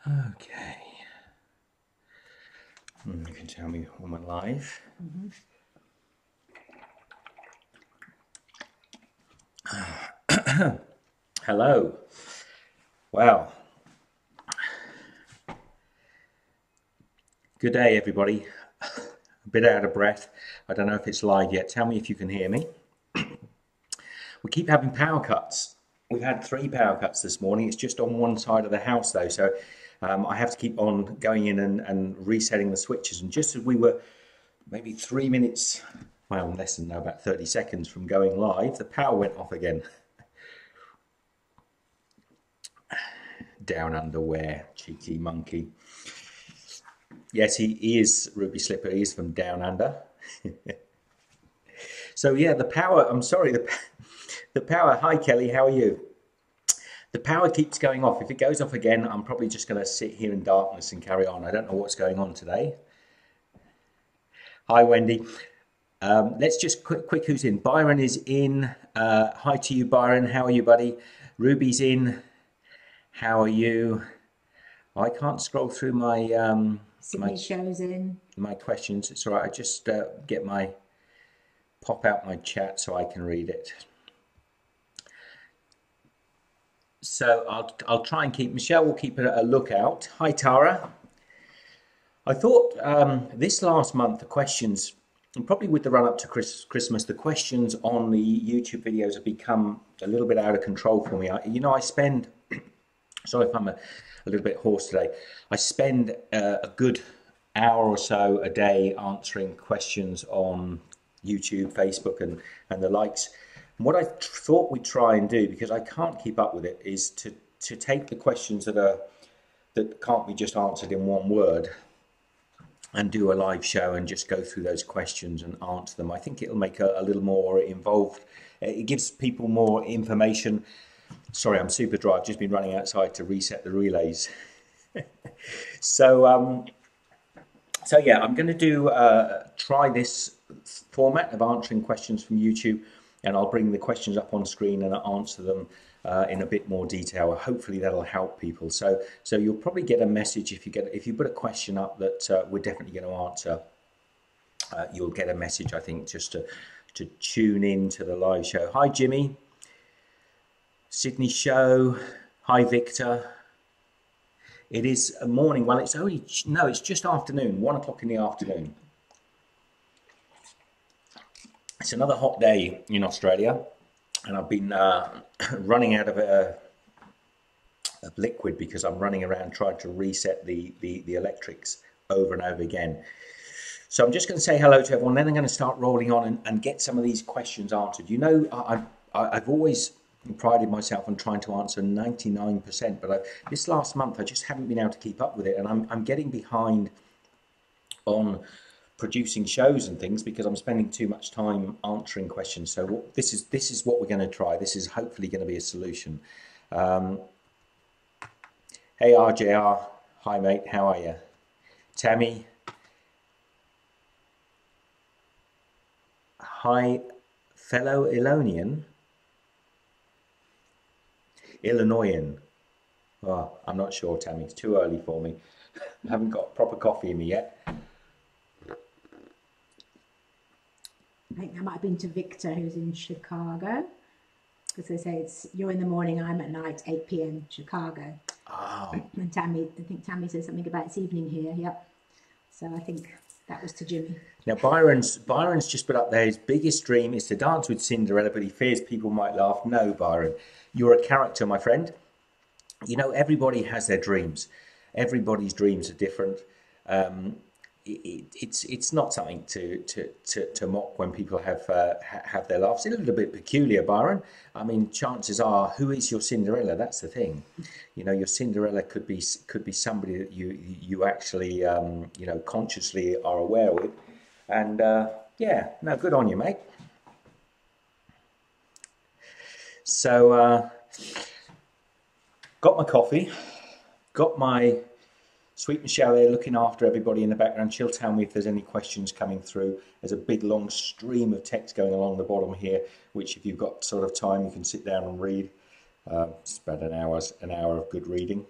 Okay. You can tell me when we're live. Hello. Wow. Good day, everybody. A bit out of breath. I don't know if it's live yet. Tell me if you can hear me. We keep having power cuts. We've had 3 power cuts this morning. It's just on one side of the house though, so I have to keep on going in and resetting the switches. And just as we were maybe 3 minutes, well, less than now, about 30 seconds from going live, the power went off again. Down under where, cheeky monkey. Yes, he is Ruby Slipper. He is from down under. So yeah, the power. I'm sorry, the power. Hi Kelly, how are you? The power keeps going off. If it goes off again, I'm probably just going to sit here in darkness and carry on. I don't know what's going on today. Hi Wendy. Let's just quick who's in. Byron is in. Hi to you, Byron. How are you, buddy? Ruby's in. How are you? I can't scroll through my Sydney shows in. My questions. It's all right. I just pop out my chat so I can read it. So I'll try and keep. Michelle will keep a lookout. Hi Tara. I thought this last month the questions, and probably with the run up to Christmas, the questions on the YouTube videos have become a little bit out of control for me. I spend. Sorry if I'm a little bit hoarse today. I spend a good hour or so a day answering questions on YouTube, Facebook, and the likes. And what I thought we'd try and do, because I can't keep up with it, is to take the questions that can't be just answered in one word and do a live show and just go through those questions and answer them. I think it'll make a little more involved. It gives people more information. Sorry, I'm super dry. I've just been running outside to reset the relays. So yeah, I'm going to try this format of answering questions from YouTube, and I'll bring the questions up on screen and answer them in a bit more detail. Hopefully that'll help people. So you'll probably get a message if you put a question up that we're definitely going to answer. You'll get a message, I think, just to tune in to the live show. Hi, Jimmy. Sydney show. Hi, Victor. It is a morning. Well, it's just afternoon, 1 o'clock in the afternoon. It's another hot day in Australia, and I've been running out of liquid because I'm running around trying to reset the electrics over and over again. So I'm just going to say hello to everyone, then I'm going to start rolling on and get some of these questions answered. You know, I've always prided myself on trying to answer 99%, but this last month I just haven't been able to keep up with it, and I'm getting behind on producing shows and things because I'm spending too much time answering questions. So this is what we're going to try. This is hopefully going to be a solution. Hey RJR, hi mate, how are you? Tammy, hi fellow Illinoisan. Oh, I'm not sure, Tammy. It's too early for me. I haven't got proper coffee in me yet. I think that might have been to Victor, who's in Chicago. Because they say you're in the morning, I'm at night, 8 p.m. Chicago. Oh. And Tammy, I think Tammy said something about it's evening here. Yep. So I think that was to Jimmy. Now Byron's just put up there his biggest dream is to dance with Cinderella, but he fears people might laugh. No, Byron, you're a character, my friend. You know, everybody has their dreams. Everybody's dreams are different. It's not something to mock when people have their laughs. It's a little bit peculiar, Byron. I mean, chances are, who is your Cinderella? That's the thing. You know, your Cinderella could be somebody that you actually consciously are aware with, and yeah, no, good on you, mate. So got my coffee, got my Sweet Michelle there looking after everybody in the background. She'll tell me if there's any questions coming through. There's a big long stream of text going along the bottom here, which if you've got sort of time, you can sit down and read. It's about an hour of good reading.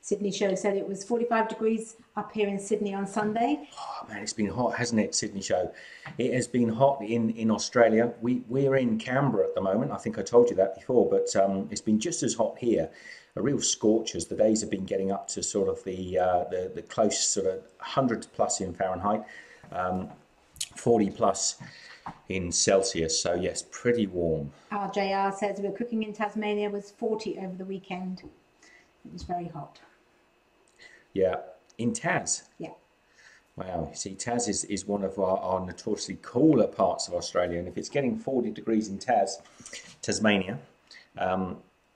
Sydney Show said it was 45 degrees up here in Sydney on Sunday. Oh man, it's been hot, hasn't it, Sydney Show? It has been hot in Australia. We're in Canberra at the moment. I think I told you that before, but it's been just as hot here. A real scorchers. The days have been getting up to sort of the close sort of 100 plus in Fahrenheit, 40 plus in Celsius. So yes, pretty warm. RJR says we're cooking in Tasmania was 40 over the weekend. It was very hot. Yeah, in Tas. Yeah. Wow, you see, Tas is one of our notoriously cooler parts of Australia, and if it's getting 40 degrees in Tasmania,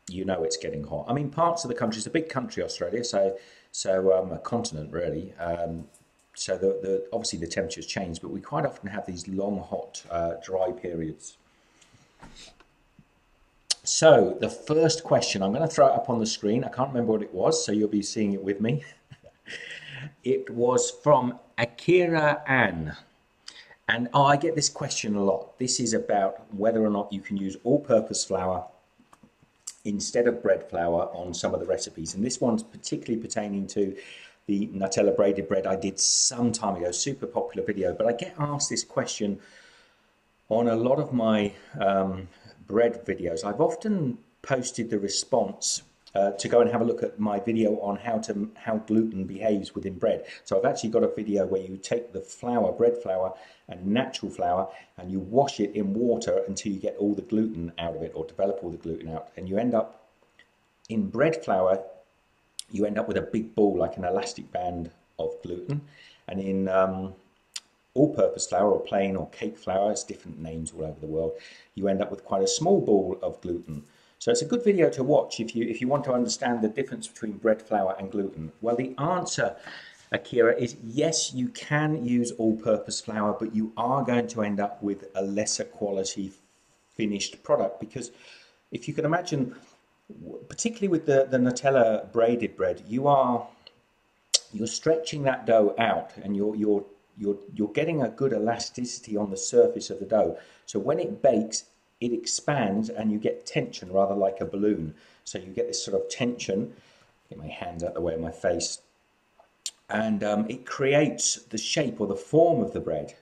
you know it's getting hot. I mean, parts of the country, it's a big country, Australia, so a continent really. So obviously the temperatures change, but we quite often have these long, hot, dry periods. So the first question, I'm going to throw it up on the screen. I can't remember what it was, so you'll be seeing it with me. It was from Akira Ann. And I get this question a lot. This is about whether or not you can use all-purpose flour instead of bread flour on some of the recipes. And this one's particularly pertaining to the Nutella braided bread I did some time ago, super popular video. But I get asked this question on a lot of my bread videos. I've often posted the response to go and have a look at my video on how gluten behaves within bread. So I've actually got a video where you take the flour, bread flour and natural flour, and you wash it in water until you get all the gluten out of it, or develop all the gluten out, and you end up in bread flour, you end up with a big ball like an elastic band of gluten, and in all-purpose flour or plain or cake flour, it's different names all over the world, you end up with quite a small ball of gluten. So it's a good video to watch if you want to understand the difference between bread flour and gluten. Well, the answer, Akira, is yes, you can use all-purpose flour, but you are going to end up with a lesser quality finished product, because if you can imagine, particularly with the Nutella braided bread, you're stretching that dough out, and you're getting a good elasticity on the surface of the dough. So when it bakes, it expands and you get tension, rather like a balloon. So you get this sort of tension. Get my hands out the way of my face. And it creates the shape or the form of the bread.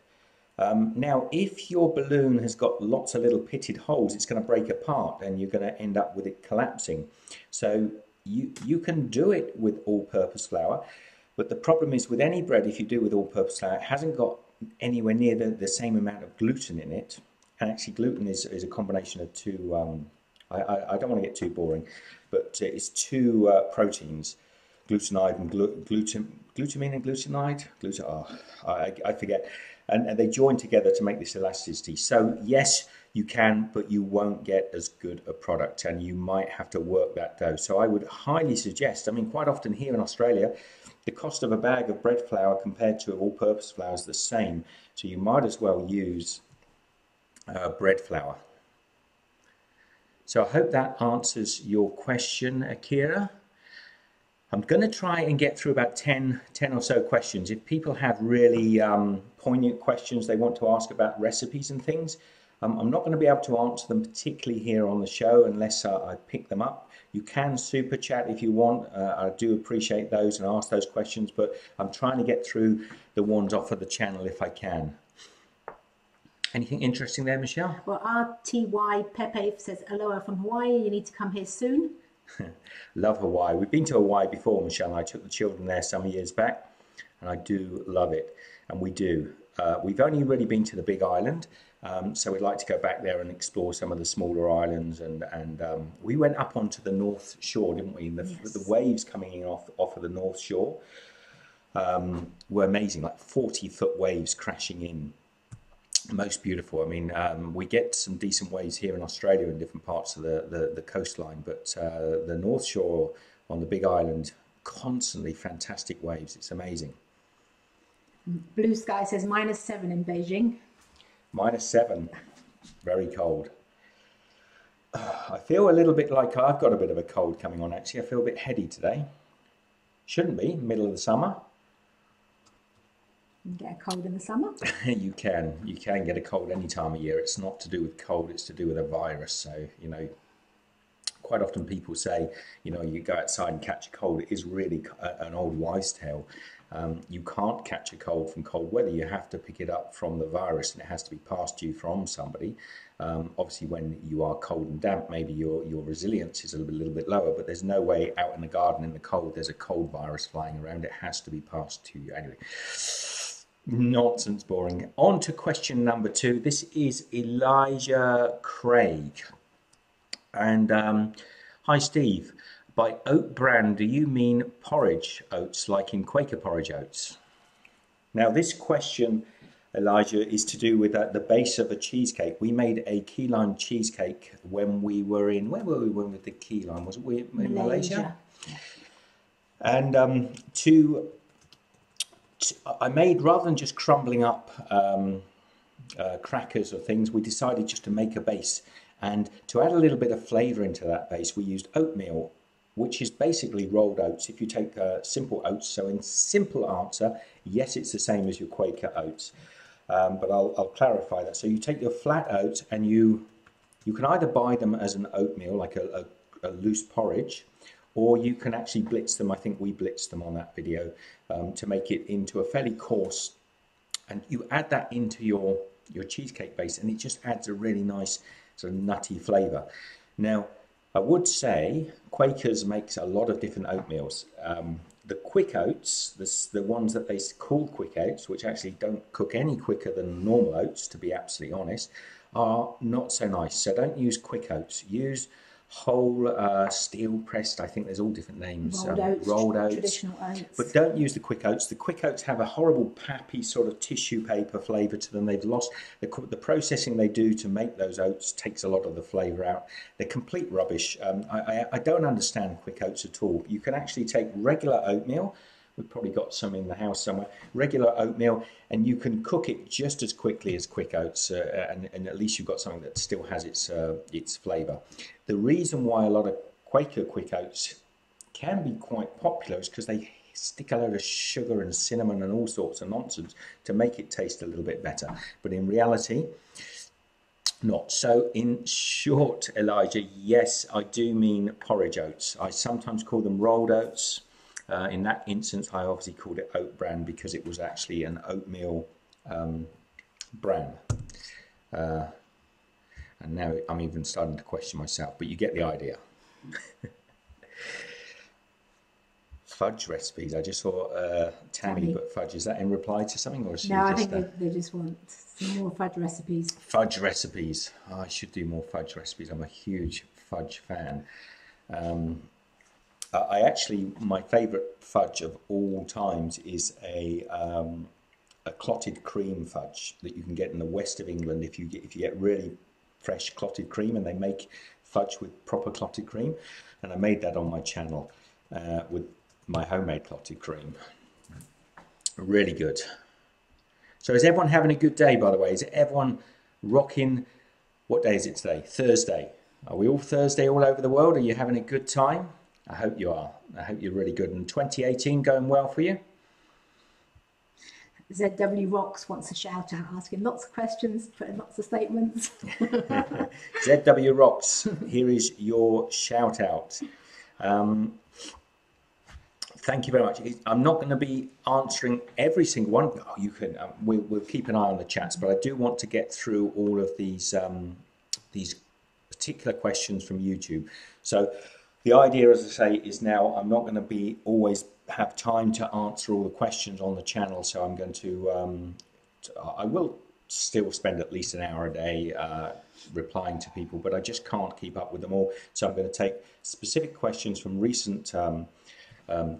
Now, if your balloon has got lots of little pitted holes, it's going to break apart and you're going to end up with it collapsing. So you can do it with all-purpose flour. But the problem is with any bread, if you do with all-purpose flour, it hasn't got anywhere near the same amount of gluten in it. And actually gluten is a combination of two, I don't want to get too boring, but it's two proteins, glutenide and glutamine and glutenide? I forget. And they join together to make this elasticity. So yes, you can, but you won't get as good a product, and you might have to work that dough. So I would highly suggest, I mean, quite often here in Australia, the cost of a bag of bread flour compared to all-purpose flour is the same. So you might as well use bread flour. So I hope that answers your question, Akira. I'm going to try and get through about 10 or so questions. If people have really poignant questions they want to ask about recipes and things, I'm not going to be able to answer them particularly here on the show unless I pick them up. You can super chat if you want. I do appreciate those and ask those questions, but I'm trying to get through the ones off of the channel if I can. Anything interesting there, Michelle? Well, RTY Pepe says, aloha from Hawaii, you need to come here soon. Love Hawaii. We've been to Hawaii before, Michelle, and I took the children there some years back, and I do love it, and we do. We've only really been to the Big Island, so we'd like to go back there and explore some of the smaller islands, and we went up onto the North Shore, didn't we? And the waves coming in off of the North Shore were amazing, like 40-foot waves crashing in. Most beautiful. I mean, we get some decent waves here in Australia in different parts of the coastline, but the North Shore on the Big Island, constantly fantastic waves. It's amazing. Blue Sky says -7 in Beijing. -7, very cold. I feel a little bit like I've got a bit of a cold coming on, actually. I feel a bit heady today. Shouldn't be, middle of the summer. You get a cold in the summer. You can get a cold any time of year. It's not to do with cold, it's to do with a virus. So, you know, quite often people say, you know, you go outside and catch a cold. It is really an old wives' tale. You can't catch a cold from cold weather. You have to pick it up from the virus, and it has to be passed to you from somebody. Obviously, when you are cold and damp, maybe your resilience is a little bit lower, but there's no way out in the garden in the cold, there's a cold virus flying around. It has to be passed to you. Anyway, nonsense, boring. On to question number 2. This is Elijah Craig. And hi, Steve. By oat bran, do you mean porridge oats, like in Quaker porridge oats? Now, this question, Elijah, is to do with the base of a cheesecake. We made a key lime cheesecake when we were in, where were we when with the key lime? Was it in Malaysia? And I made, rather than just crumbling up crackers or things, we decided just to make a base. And to add a little bit of flavour into that base, we used oatmeal, which is basically rolled oats. If you take simple oats, so in simple answer, yes, it's the same as your Quaker oats. But I'll clarify that. So you take your flat oats and you can either buy them as an oatmeal, like a loose porridge, or you can actually blitz them. I think we blitzed them on that video to make it into a fairly coarse, and you add that into your cheesecake base, and it just adds a really nice sort of nutty flavour. Now, I would say Quakers makes a lot of different oatmeals. The quick oats, the ones that they call quick oats, which actually don't cook any quicker than normal oats, to be absolutely honest, are not so nice. So don't use quick oats. Use whole steel pressed, I think there's all different names, rolled oats, traditional oats. But don't use the quick oats. The quick oats have a horrible pappy sort of tissue paper flavour to them. They've lost the processing they do to make those oats takes a lot of the flavour out. They're complete rubbish. I don't understand quick oats at all. You can actually take regular oatmeal. We've probably got some in the house somewhere. Regular oatmeal, and you can cook it just as quickly as quick oats, and at least you've got something that still has its flavour. The reason why a lot of Quaker quick oats can be quite popular is because they stick a load of sugar and cinnamon and all sorts of nonsense to make it taste a little bit better. But in reality, not. So in short, Elijah, yes, I do mean porridge oats. I sometimes call them rolled oats. In that instance, I obviously called it oat bran because it was actually an oatmeal bran. And now I'm even starting to question myself, but you get the idea. Fudge recipes. I just saw Tammy put fudge. Is that in reply to something, or is she no? Just, I think they just want some more fudge recipes. Fudge recipes. Oh, I should do more fudge recipes. I'm a huge fudge fan. I actually, my favourite fudge of all times is a clotted cream fudge that you can get in the west of England if you get really fresh clotted cream, and they make fudge with proper clotted cream. And I made that on my channel with my homemade clotted cream. Really good. So is everyone having a good day, by the way? Is everyone rocking? What day is it today? Thursday. Are we all Thursday all over the world? Are you having a good time? I hope you are. I hope you're really good. And 2018 going well for you? ZW Rocks wants a shout out, asking lots of questions, putting lots of statements. ZW Rocks, here is your shout out. Thank you very much. I'm not going to be answering every single one. Oh, you can. We'll keep an eye on the chats, but I do want to get through all of these particular questions from YouTube. So the idea, as I say, is now I'm not going to be always have time to answer all the questions on the channel. So I'm going to, I will still spend at least an hour a day replying to people, but I just can't keep up with them all. So I'm going to take specific questions from recent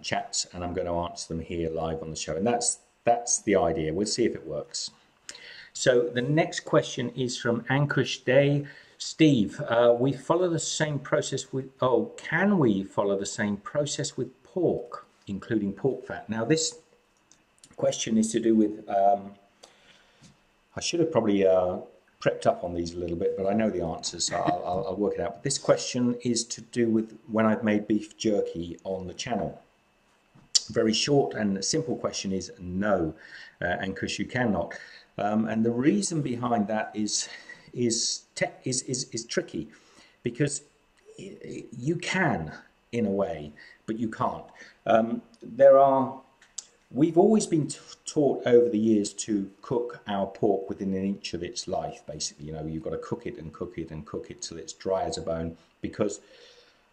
chats, and I'm going to answer them here live on the show. And that's the idea. We'll see if it works. So the next question is from Ankush Day. Steve, we follow the same process with, can we follow the same process with pork, including pork fat? Now this question is to do with, I should have probably prepped up on these a little bit, but I know the answers, so I'll work it out. But this question is to do with when I've made beef jerky on the channel. Very short and simple question is no, Ankush, you cannot. And the reason behind that is tricky, because you can, in a way, but you can't. There are. We've always been taught over the years to cook our pork within an inch of its life, basically. You know, you've got to cook it and cook it and cook it till it's dry as a bone, because,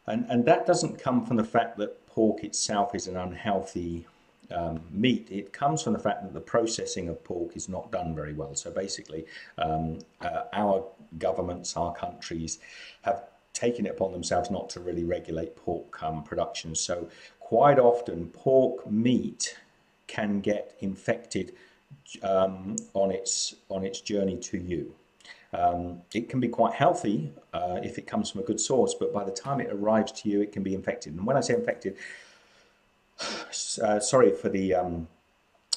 and that doesn't come from the fact that pork itself is an unhealthy meat. It comes from the fact that the processing of pork is not done very well. So basically, our governments, our countries have taken it upon themselves not to really regulate pork production. So quite often pork meat can get infected on its journey to you. It can be quite healthy if it comes from a good source, but by the time it arrives to you, it can be infected. And when I say infected, sorry for the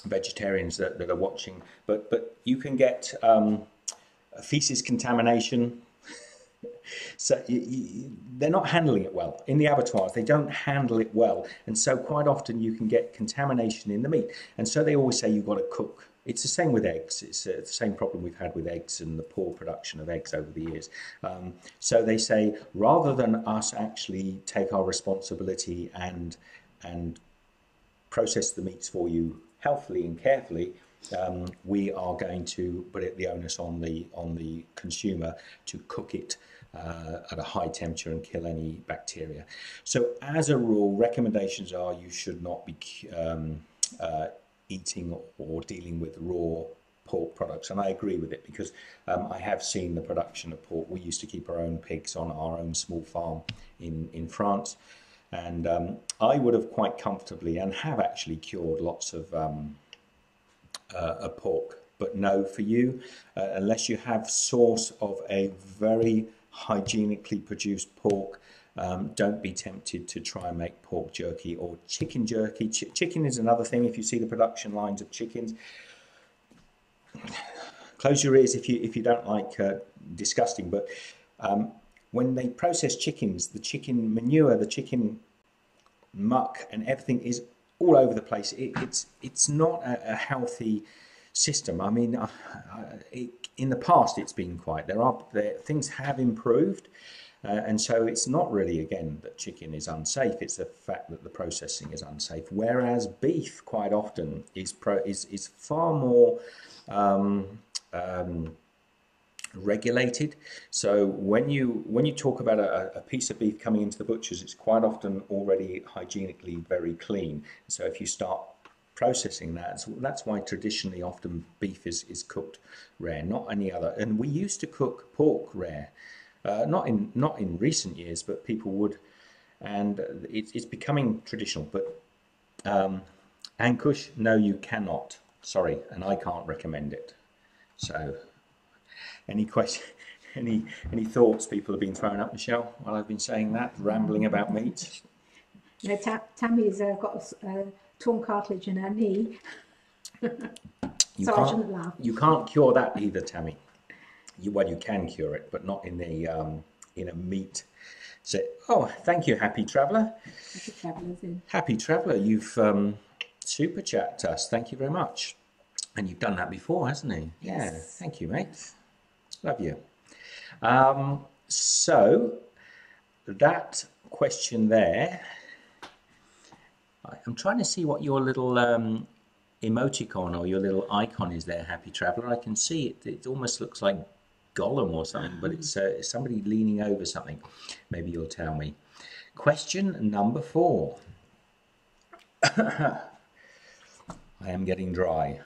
vegetarians that are watching, but you can get feces contamination. So they're not handling it well. In the abattoirs, they don't handle it well. And so quite often you can get contamination in the meat. And so they always say you've got to cook. It's the same with eggs. It's the same problem we've had with eggs and the poor production of eggs over the years. So they say, rather than us actually take our responsibility and process the meats for you healthily and carefully, we are going to put the onus on the consumer to cook it at a high temperature and kill any bacteria. So as a rule, recommendations are you should not be eating or dealing with raw pork products. And I agree with it, because I have seen the production of pork. We used to keep our own pigs on our own small farm in France. And I would have quite comfortably, and have actually, cured lots of pork. But no, for you, unless you have source of a very hygienically produced pork, don't be tempted to try and make pork jerky or chicken jerky. Chicken is another thing. If you see the production lines of chickens, close your ears if you don't like disgusting. But when they process chickens, the chicken manure, the chicken muck, and everything is all over the place. It's not a healthy system. I mean, in the past it's been quite. Things have improved, and so it's not really, again, that chicken is unsafe. It's the fact that the processing is unsafe. Whereas beef quite often is far more regulated. So when you talk about a piece of beef coming into the butchers, it's quite often already hygienically very clean. So if you start processing that's why traditionally often beef is cooked rare, not any other. And we used to cook pork rare, not in recent years, but people would, and it's becoming traditional. But Ankush, no, you cannot. Sorry, and I can't recommend it. So, any thoughts people have been throwing up, Michelle, while I've been saying that, rambling about meat? No, Tammy's got a torn cartilage in her knee. I shouldn't laugh. You can't cure that either, Tammy. Well, you can cure it, but not in a meat. So, oh, thank you, Happy Traveller. Happy Traveller's in. Happy Traveller, you've super chat to us. Thank you very much. And you've done that before, hasn't he? Yes. Yeah, thank you, mate. Love you. So that question there, I'm trying to see what your little emoticon or your little icon is there, Happy Traveller. I can see it. It almost looks like Gollum or something, but it's somebody leaning over something. Maybe you'll tell me. Question number 4. I am getting dry.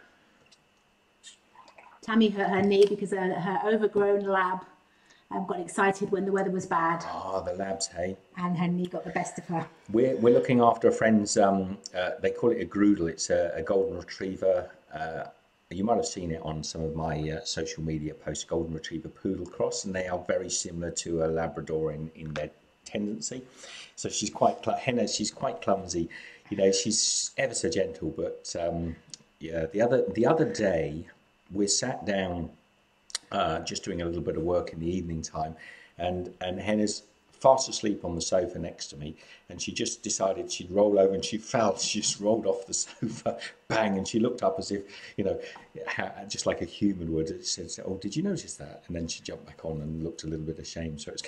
Tammy hurt her knee because her overgrown lab got excited when the weather was bad. Oh, the labs, hey. And her knee got the best of her. We're looking after a friend's, they call it a groodle. It's a golden retriever. You might have seen it on some of my social media posts, golden retriever poodle cross, and they are very similar to a Labrador in their tendency. So she's quite, Henna, she's quite clumsy. You know, she's ever so gentle, but yeah, the other day, we sat down just doing a little bit of work in the evening time, and Henna's fast asleep on the sofa next to me, and she just decided she'd roll over, and she fell. She just rolled off the sofa, bang, and she looked up as if, you know, just like a human would. It said, "Oh, did you notice that?" And then she jumped back on and looked a little bit ashamed. So it's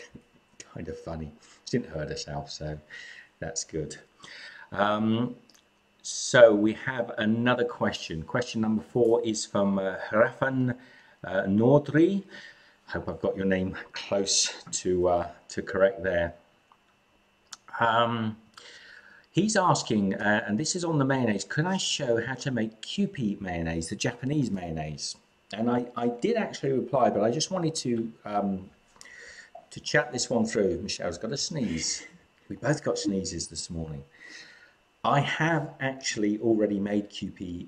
kind of funny. She didn't hurt herself, so that's good. So we have another question. Question number 4 is from Hrafan Nordri. Hope I've got your name close to correct there. He's asking, and this is on the mayonnaise, can I show how to make Kewpie mayonnaise, the Japanese mayonnaise? And I did actually reply, but I just wanted to chat this one through. Michelle's got a sneeze. We both got sneezes this morning. I have actually already made Kewpie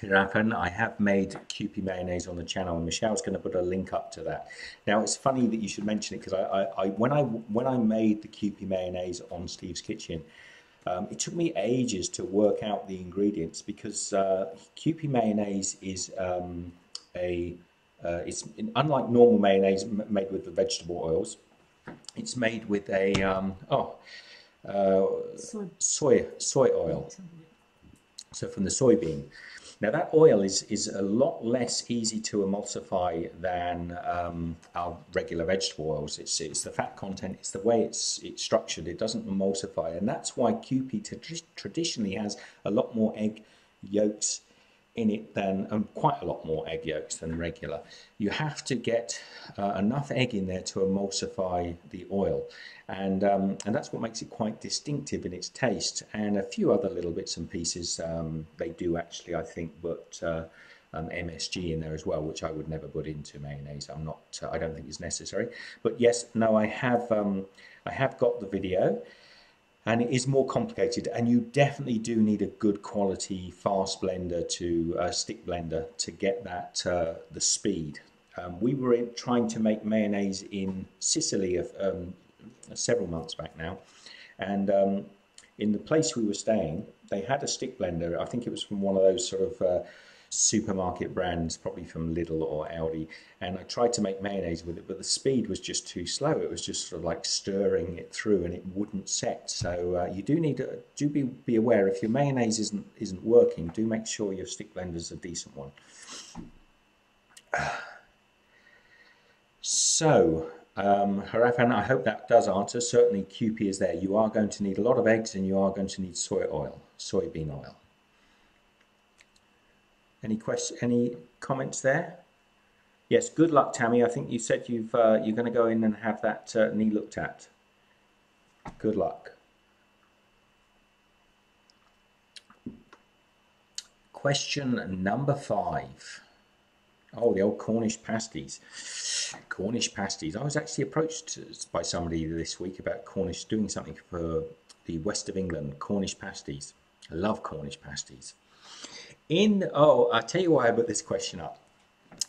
Hirafan. I have made Kewpie mayonnaise on the channel, and Michelle's going to put a link up to that. Now, it's funny that you should mention it, because when I made the Kewpie mayonnaise on Steve's Kitchen, it took me ages to work out the ingredients, because Kewpie mayonnaise is it's unlike normal mayonnaise made with the vegetable oils. It's made with a soy oil, so from the soybean. Now that oil is a lot less easy to emulsify than our regular vegetable oils. It's the fat content, it's the way it's structured. It doesn't emulsify, and that's why Kewpie traditionally has a lot more egg yolks in it than quite a lot more egg yolks than regular. You have to get enough egg in there to emulsify the oil, and that's what makes it quite distinctive in its taste. And a few other little bits and pieces they do actually, I think, put MSG in there as well, which I would never put into mayonnaise. I don't think it's necessary. But yes, no, I have got the video. And it is more complicated, and you definitely do need a good quality fast blender stick blender to get that the speed. We were trying to make mayonnaise in Sicily several months back now, and in the place we were staying, they had a stick blender. I think it was from one of those sort of supermarket brands, probably from Lidl or Aldi, and I tried to make mayonnaise with it, but the speed was just too slow. It was just sort of like stirring it through, and it wouldn't set. So you do need to be aware, if your mayonnaise isn't working, do make sure your stick blender's a decent one. So Harafan, I hope that does answer. Certainly Kewpie is there. You are going to need a lot of eggs, and you are going to need soybean oil. Any comments there? Yes, good luck, Tammy. I think you said you're going to go in and have that knee looked at. Good luck. Question number 5. Oh, the old Cornish pasties. Cornish pasties. I was actually approached by somebody this week about doing something for the west of England. Cornish pasties. I love Cornish pasties. I'll tell you why I put this question up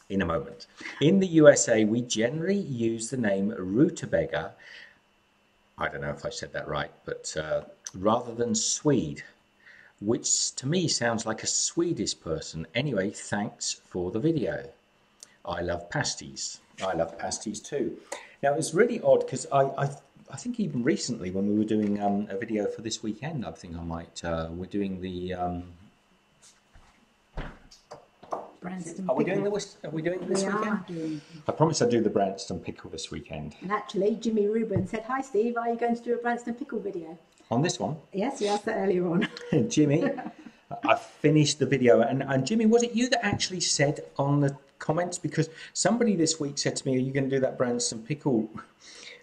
in a moment. In the USA, we generally use the name rutabaga. I don't know if I said that right, but rather than Swede, which to me sounds like a Swedish person. Anyway, thanks for the video. I love pasties. I love pasties too. Now, it's really odd, because I think even recently when we were doing a video for this weekend, I think we're doing the... Are we doing this weekend? I promise I'll do the Branston pickle this weekend. And actually, Jimmy Rubin said, "Hi Steve, are you going to do a Branston pickle video?" On this one? Yes, you asked that earlier on. Jimmy, I finished the video, and Jimmy, was it you that actually said on the comments? Because somebody this week said to me, "Are you going to do that Branston pickle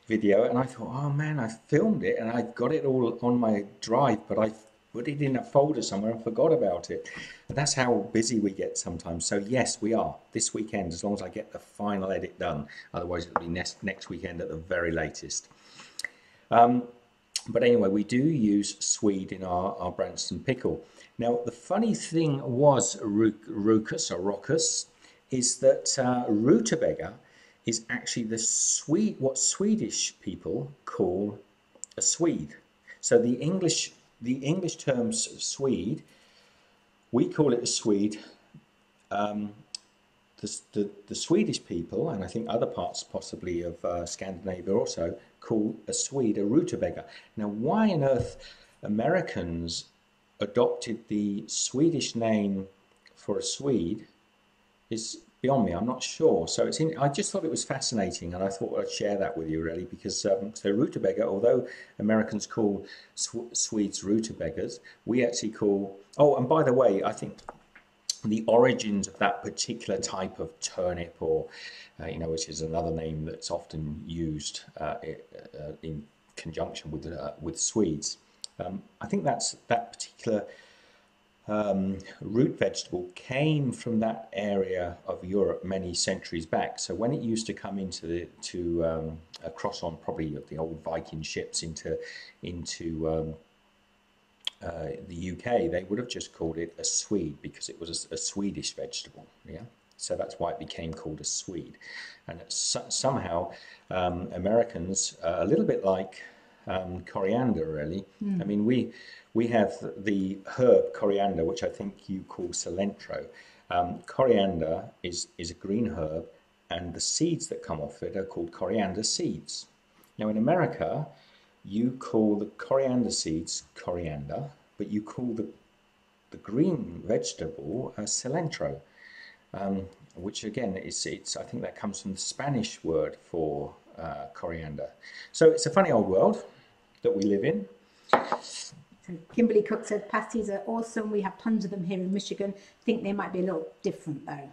video?" And I thought, oh man, I filmed it and I got it all on my drive, but I put it in a folder somewhere and forgot about it. And that's how busy we get sometimes. So yes, we are this weekend, as long as I get the final edit done. Otherwise it'll be next weekend at the very latest. But anyway, we do use Swede in our Branston pickle. Now the funny thing was, Raucus, is that rutabaga is actually what Swedish people call a Swede. So the English term Swede, we call it a Swede. The Swedish people, and I think other parts possibly of Scandinavia also, call a Swede a rutabaga. Now, why on earth Americans adopted the Swedish name for a Swede is beyond me. I'm not sure. So I just thought it was fascinating, and I thought I'd share that with you, really, because so rutabaga, although Americans call Swedes rutabagas, we actually call. Oh, and by the way, I think the origins of that particular type of turnip, or which is another name that's often used in conjunction with Swedes. I think that particular root vegetable came from that area of Europe many centuries back. So when it used to come into across on probably the old Viking ships into the UK, they would have just called it a swede because it was a Swedish vegetable. Yeah, so that's why it became called a swede. And somehow Americans, a little bit like coriander, really. I mean, we have the herb coriander, which I think you call cilantro. Coriander is a green herb, and the seeds that come off it are called coriander seeds. Now, in America, you call the coriander seeds coriander, but you call the green vegetable cilantro, which again it's I think that comes from the Spanish word for coriander. So it's a funny old world that we live in. So Kimberly Cook said pasties are awesome. We have tons of them here in Michigan. Think they might be a little different though.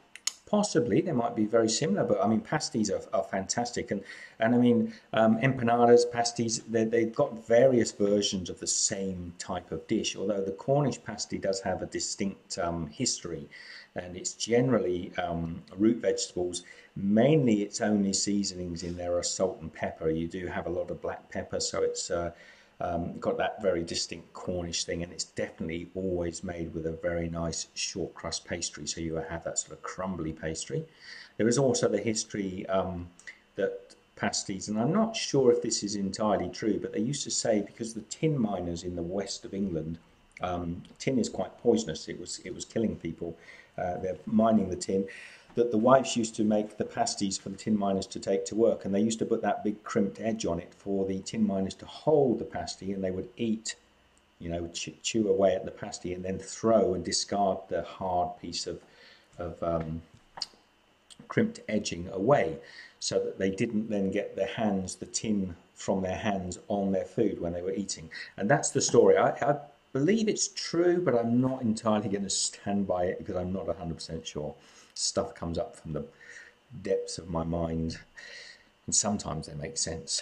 Possibly they might be very similar, but I mean pasties are fantastic, and I mean empanadas, pasties, they've got various versions of the same type of dish. Although the Cornish pasty does have a distinct history, and it's generally root vegetables. Mainly, its only seasonings in there are salt and pepper. You do have a lot of black pepper, so it's got that very distinct Cornish thing, and it's definitely always made with a very nice short crust pastry, so you have that sort of crumbly pastry. There is also the history that pasties, and I'm not sure if this is entirely true, but they used to say because the tin miners in the west of England, tin is quite poisonous. It was killing people. They're mining the tin. That the wives used to make the pasties for the tin miners to take to work, and they used to put that big crimped edge on it for the tin miners to hold the pasty, and they would eat, chew away at the pasty and then throw and discard the hard piece of crimped edging away, so that they didn't then get the tin from their hands on their food when they were eating. And that's the story. I believe it's true, but I'm not entirely going to stand by it because I'm not 100% sure. Stuff comes up from the depths of my mind, and sometimes they make sense.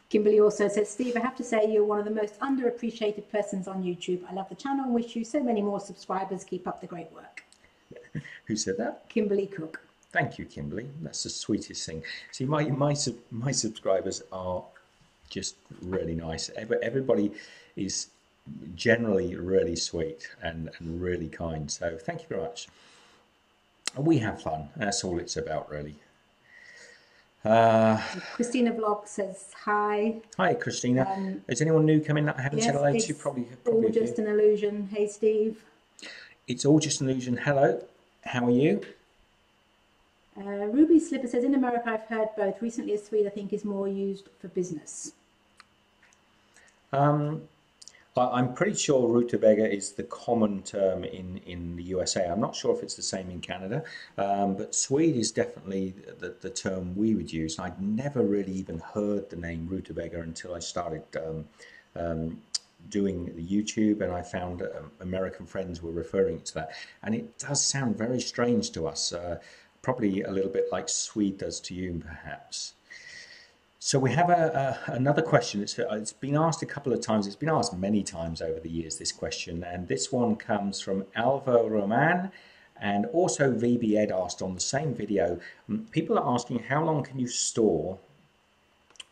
Kimberly also says, Steve, I have to say you're one of the most underappreciated persons on YouTube. I love the channel and wish you so many more subscribers. Keep up the great work. Who said that? Kimberly Cook. Thank you, Kimberly. That's the sweetest thing. See, my subscribers are just really nice. Everybody is generally really sweet and really kind. So thank you very much. We have fun. That's all it's about, really. Christina Bob says hi. Hi, Christina. Is anyone new coming that I haven't said hello to? Probably all just an illusion. Hey, Steve. It's all just an illusion. Hello. How are you? Ruby Slipper says, in America, I've heard both. Recently, a Swede, I think, is more used for business. I'm pretty sure rutabaga is the common term in the USA. I'm not sure if it's the same in Canada, but Swede is definitely the term we would use. I'd never really even heard the name rutabaga until I started doing the YouTube, and I found American friends were referring to that. And it does sound very strange to us, probably a little bit like Swede does to you, perhaps. So we have another question. It's been asked a couple of times. It's been asked many times over the years, this question. And this one comes from Alvo Roman, and also VB Ed asked on the same video. People are asking, how long can you store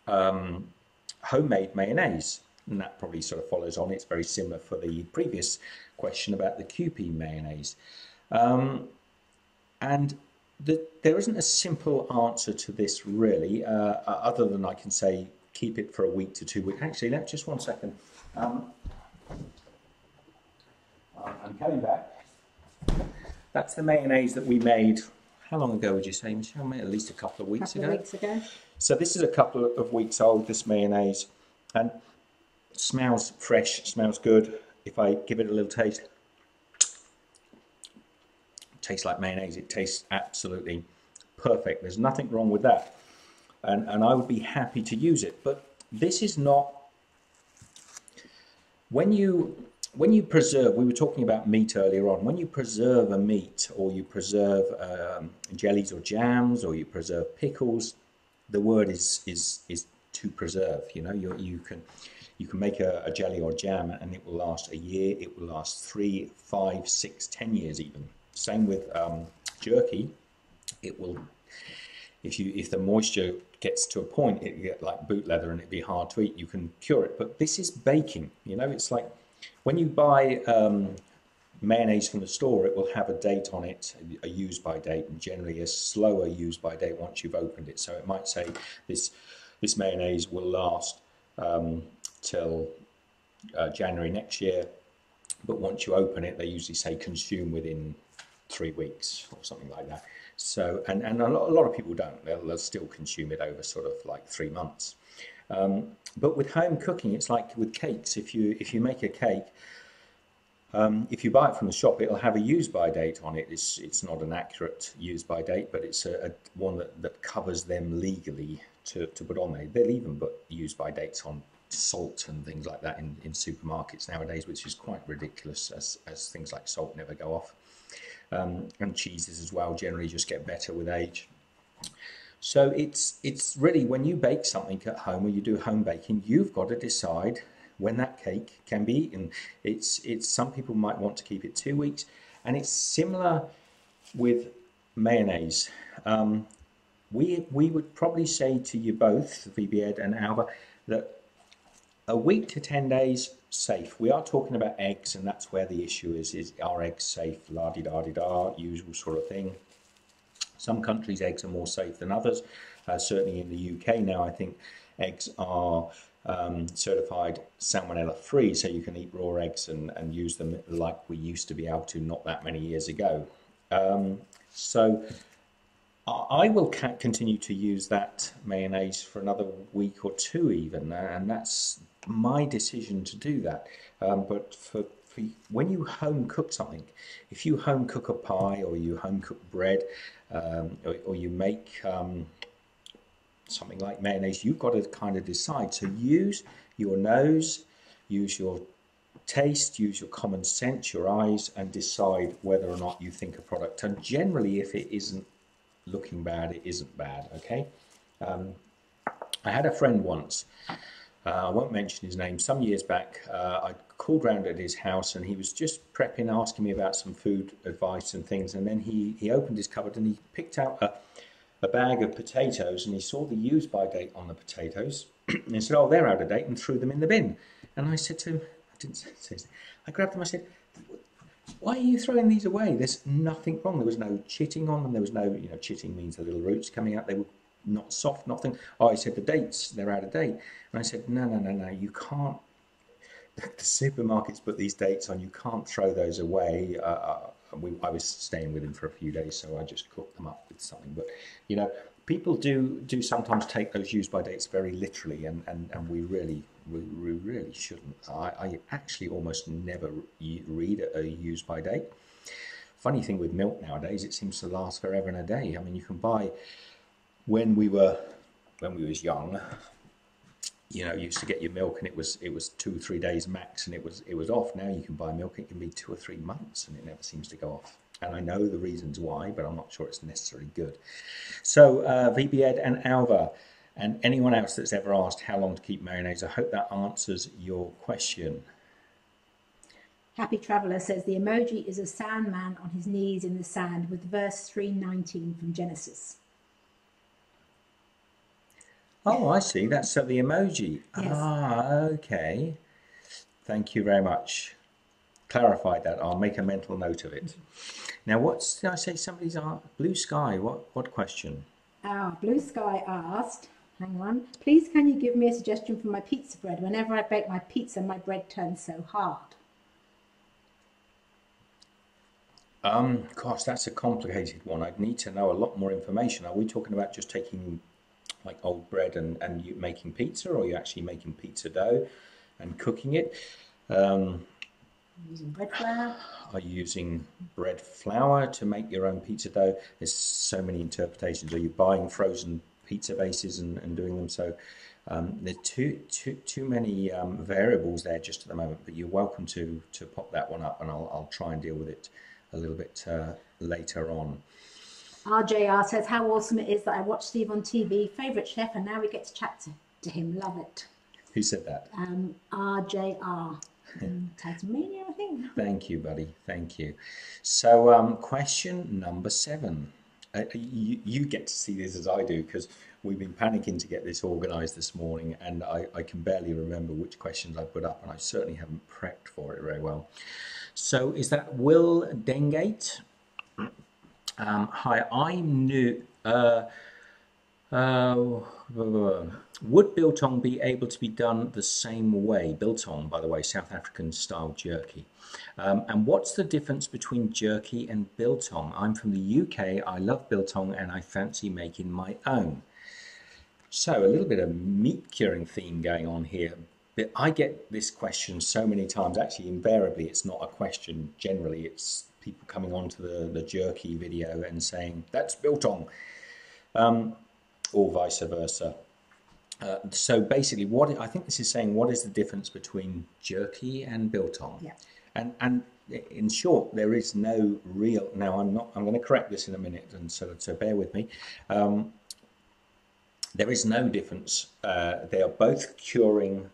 homemade mayonnaise? And that probably sort of follows on. It's very similar for the previous question about the QP mayonnaise. And there isn't a simple answer to this, really, other than I can say keep it for a week to 2 weeks. Actually, just 1 second. I'm coming back. That's the mayonnaise that we made. How long ago would you say, Michelle? At least a couple of weeks ago. So this is a couple of weeks old, this mayonnaise, and it smells fresh, smells good. If I give it a little taste, tastes like mayonnaise. It tastes absolutely perfect. There's nothing wrong with that. And I would be happy to use it. But this is not, when you preserve, we were talking about meat earlier on, when you preserve a meat, or you preserve jellies or jams, or you preserve pickles, the word is to preserve. You know, you can make a jelly or jam and it will last a year, it will last 3, 5, 6, 10 years even. Same with jerky. It will, if the moisture gets to a point, it get like boot leather and it'd be hard to eat. You can cure it, but this is baking. You know, it's like when you buy mayonnaise from the store, it will have a date on it, a use by date, and generally a slower use by date once you've opened it. So it might say this mayonnaise will last till January next year, but once you open it, they usually say consume within 3 weeks or something like that. So, and a lot of people don't. They'll still consume it over sort of like 3 months. But with home cooking, it's like with cakes. If you make a cake, if you buy it from the shop, it'll have a use by date on it. It's not an accurate use by date, but it's a one that covers them legally to put on there. They'll even put use by dates on salt and things like that in supermarkets nowadays, which is quite ridiculous, as things like salt never go off. And cheeses as well generally just get better with age. So it's really, when you bake something at home, or you do home baking, you've got to decide when that cake can be eaten. It's some people might want to keep it 2 weeks, and it's similar with mayonnaise. We would probably say to you both, VB Ed and Alva, that a week to 10 days safe. We are talking about eggs, and that's where the issue is are eggs safe? La-di-da-di-da, usual sort of thing. Some countries' eggs are more safe than others. Certainly in the UK now, I think eggs are certified salmonella free, so you can eat raw eggs and use them like we used to be able to not that many years ago. So I will continue to use that mayonnaise for another week or two even, and that's my decision to do that. But for when you home cook something, if you home cook a pie, or you home cook bread, or you make something like mayonnaise, you've got to kind of decide. So use your nose, use your taste, use your common sense, your eyes, and decide whether or not you think a product. And generally, if it isn't looking bad, it isn't bad, okay? I had a friend once, I won't mention his name, some years back. I called round at his house, and he was just prepping, asking me about some food advice and things, and then he opened his cupboard and he picked out a bag of potatoes, and he saw the use by date on the potatoes, and he said, oh, they're out of date, and threw them in the bin. And I said to him, I didn't say this, I grabbed them, I said, why are you throwing these away? There's nothing wrong. There was no chitting on them. There was no, chitting means the little roots coming out. They were not soft, nothing. Oh, he said, the dates, they're out of date. And I said, no, you can't. The supermarkets put these dates on. You can't throw those away. I was staying with him for a few days, so I just cooked them up with something. But, people do sometimes take those use by dates very literally, and we really shouldn't. I actually almost never read a use by date. Funny thing with milk nowadays, it seems to last forever and a day. I mean, you can buy, when we was young, you used to get your milk and it was 2 or 3 days max, and it was off. Now you can buy milk, it can be 2 or 3 months, and it never seems to go off. And I know the reasons why, but I'm not sure it's necessarily good. So VB Ed and Alva, and anyone else that's ever asked how long to keep mayonnaise, I hope that answers your question. Happy Traveller says the emoji is a sandman on his knees in the sand, with verse 3:19 from Genesis. Oh, I see. That's the emoji. Yes. Ah, okay. Thank you very much. Clarified that. I'll make a mental note of it. Now, did I say? Somebody's Blue Sky. What question? Blue Sky asked, hang on, please can you give me a suggestion for my pizza bread? Whenever I bake my pizza, my bread turns so hard. Gosh, that's a complicated one. I'd need to know a lot more information. Are we talking about just taking like old bread and you making pizza, or are you actually making pizza dough and cooking it? Using bread flour. Are you using bread flour to make your own pizza dough? There's so many interpretations. Are you buying frozen pizza bases and doing them? So there's too many variables there just at the moment, but you're welcome to pop that one up, and I'll try and deal with it a little bit later on. RJR says how awesome it is that I watch Steve on TV, favourite chef, and now we get to chat to him. Love it. Who said that? RJR. Tasmania, I think. Thank you, buddy. Thank you. So, question number 7. You get to see this as I do, because we've been panicking to get this organised this morning, and I can barely remember which questions I put up, and I certainly haven't prepped for it very well. So, is that Will Dengate? Hi, I'm new. Would biltong be able to be done the same way? Biltong, by the way, South African style jerky. And what's the difference between jerky and biltong? I'm from the UK. I love biltong and I fancy making my own. So a little bit of meat curing theme going on here. But I get this question so many times. Actually, invariably, it's not a question. Generally, it's people coming onto the jerky video and saying, that's biltong. Or vice versa. So basically, what I think this is saying, what is the difference between jerky and biltong? Yeah. And in short, there is no real. Now I'm going to correct this in a minute, and so bear with me. There is no difference. They are both curing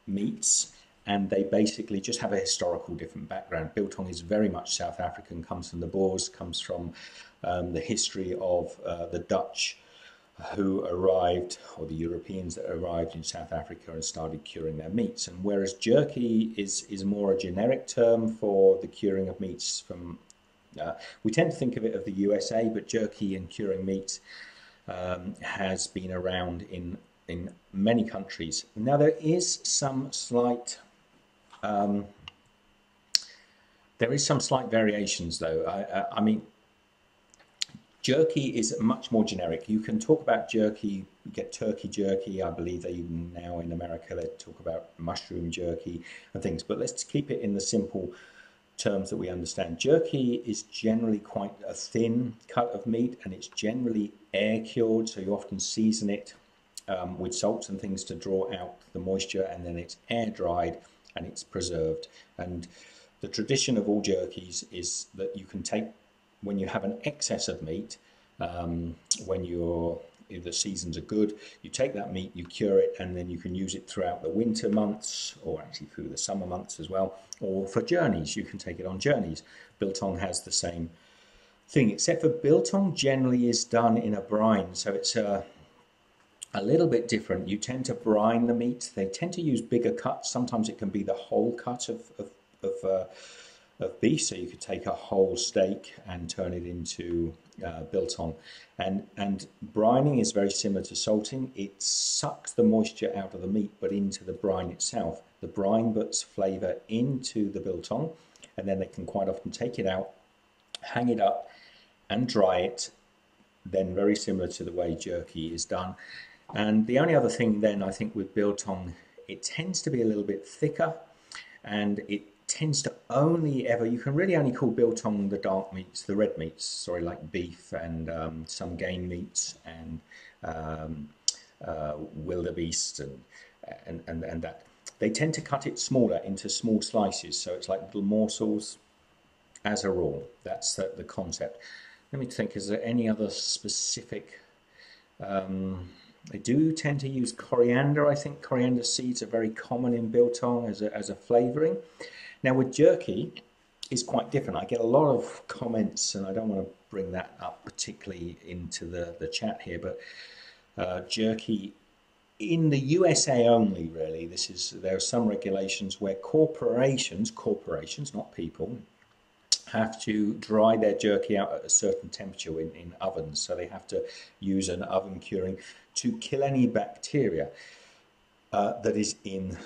meats, and they basically just have a historical different background. Biltong is very much South African, comes from the Boers, comes from the history of the Dutch who arrived, or the Europeans that arrived in South Africa and started curing their meats. And whereas jerky is more a generic term for the curing of meats from, we tend to think of it of the USA, but jerky and curing meats has been around in many countries. Now there is some slight variations though. I mean, jerky is much more generic. You can talk about jerky, you get turkey jerky, I believe they even now in America they talk about mushroom jerky and things, but let's keep it in the simple terms that we understand. Jerky is generally quite a thin cut of meat, and it's generally air cured, so you often season it with salts and things to draw out the moisture, and then it's air dried and it's preserved. And the tradition of all jerkies is that you can take, when you have an excess of meat, when the seasons are good, you take that meat, you cure it, and then you can use it throughout the winter months, or actually through the summer months as well, or for journeys, you can take it on journeys. Biltong has the same thing, except for biltong generally is done in a brine, so it's a little bit different. You tend to brine the meat. They tend to use bigger cuts. Sometimes it can be the whole cut of beef, so you could take a whole steak and turn it into biltong. And brining is very similar to salting. It sucks the moisture out of the meat, but into the brine itself. The brine puts flavour into the biltong, and then they can quite often take it out, hang it up, and dry it. Then very similar to the way jerky is done. And the only other thing then, I think, with biltong, it tends to be a little bit thicker, and it tends to only ever, you can really only call biltong the dark meats, the red meats, sorry, like beef and some game meats and wildebeest and that. They tend to cut it smaller into small slices, so it's like little morsels as a rule. That's the concept. Let me think, is there any other specific... They do tend to use coriander. I think coriander seeds are very common in biltong as a flavouring. Now with jerky, it's quite different. I get a lot of comments, and I don't want to bring that up particularly into the chat here, but jerky in the USA only, really. There are some regulations where corporations, not people, have to dry their jerky out at a certain temperature in ovens. So they have to use an oven curing to kill any bacteria that is in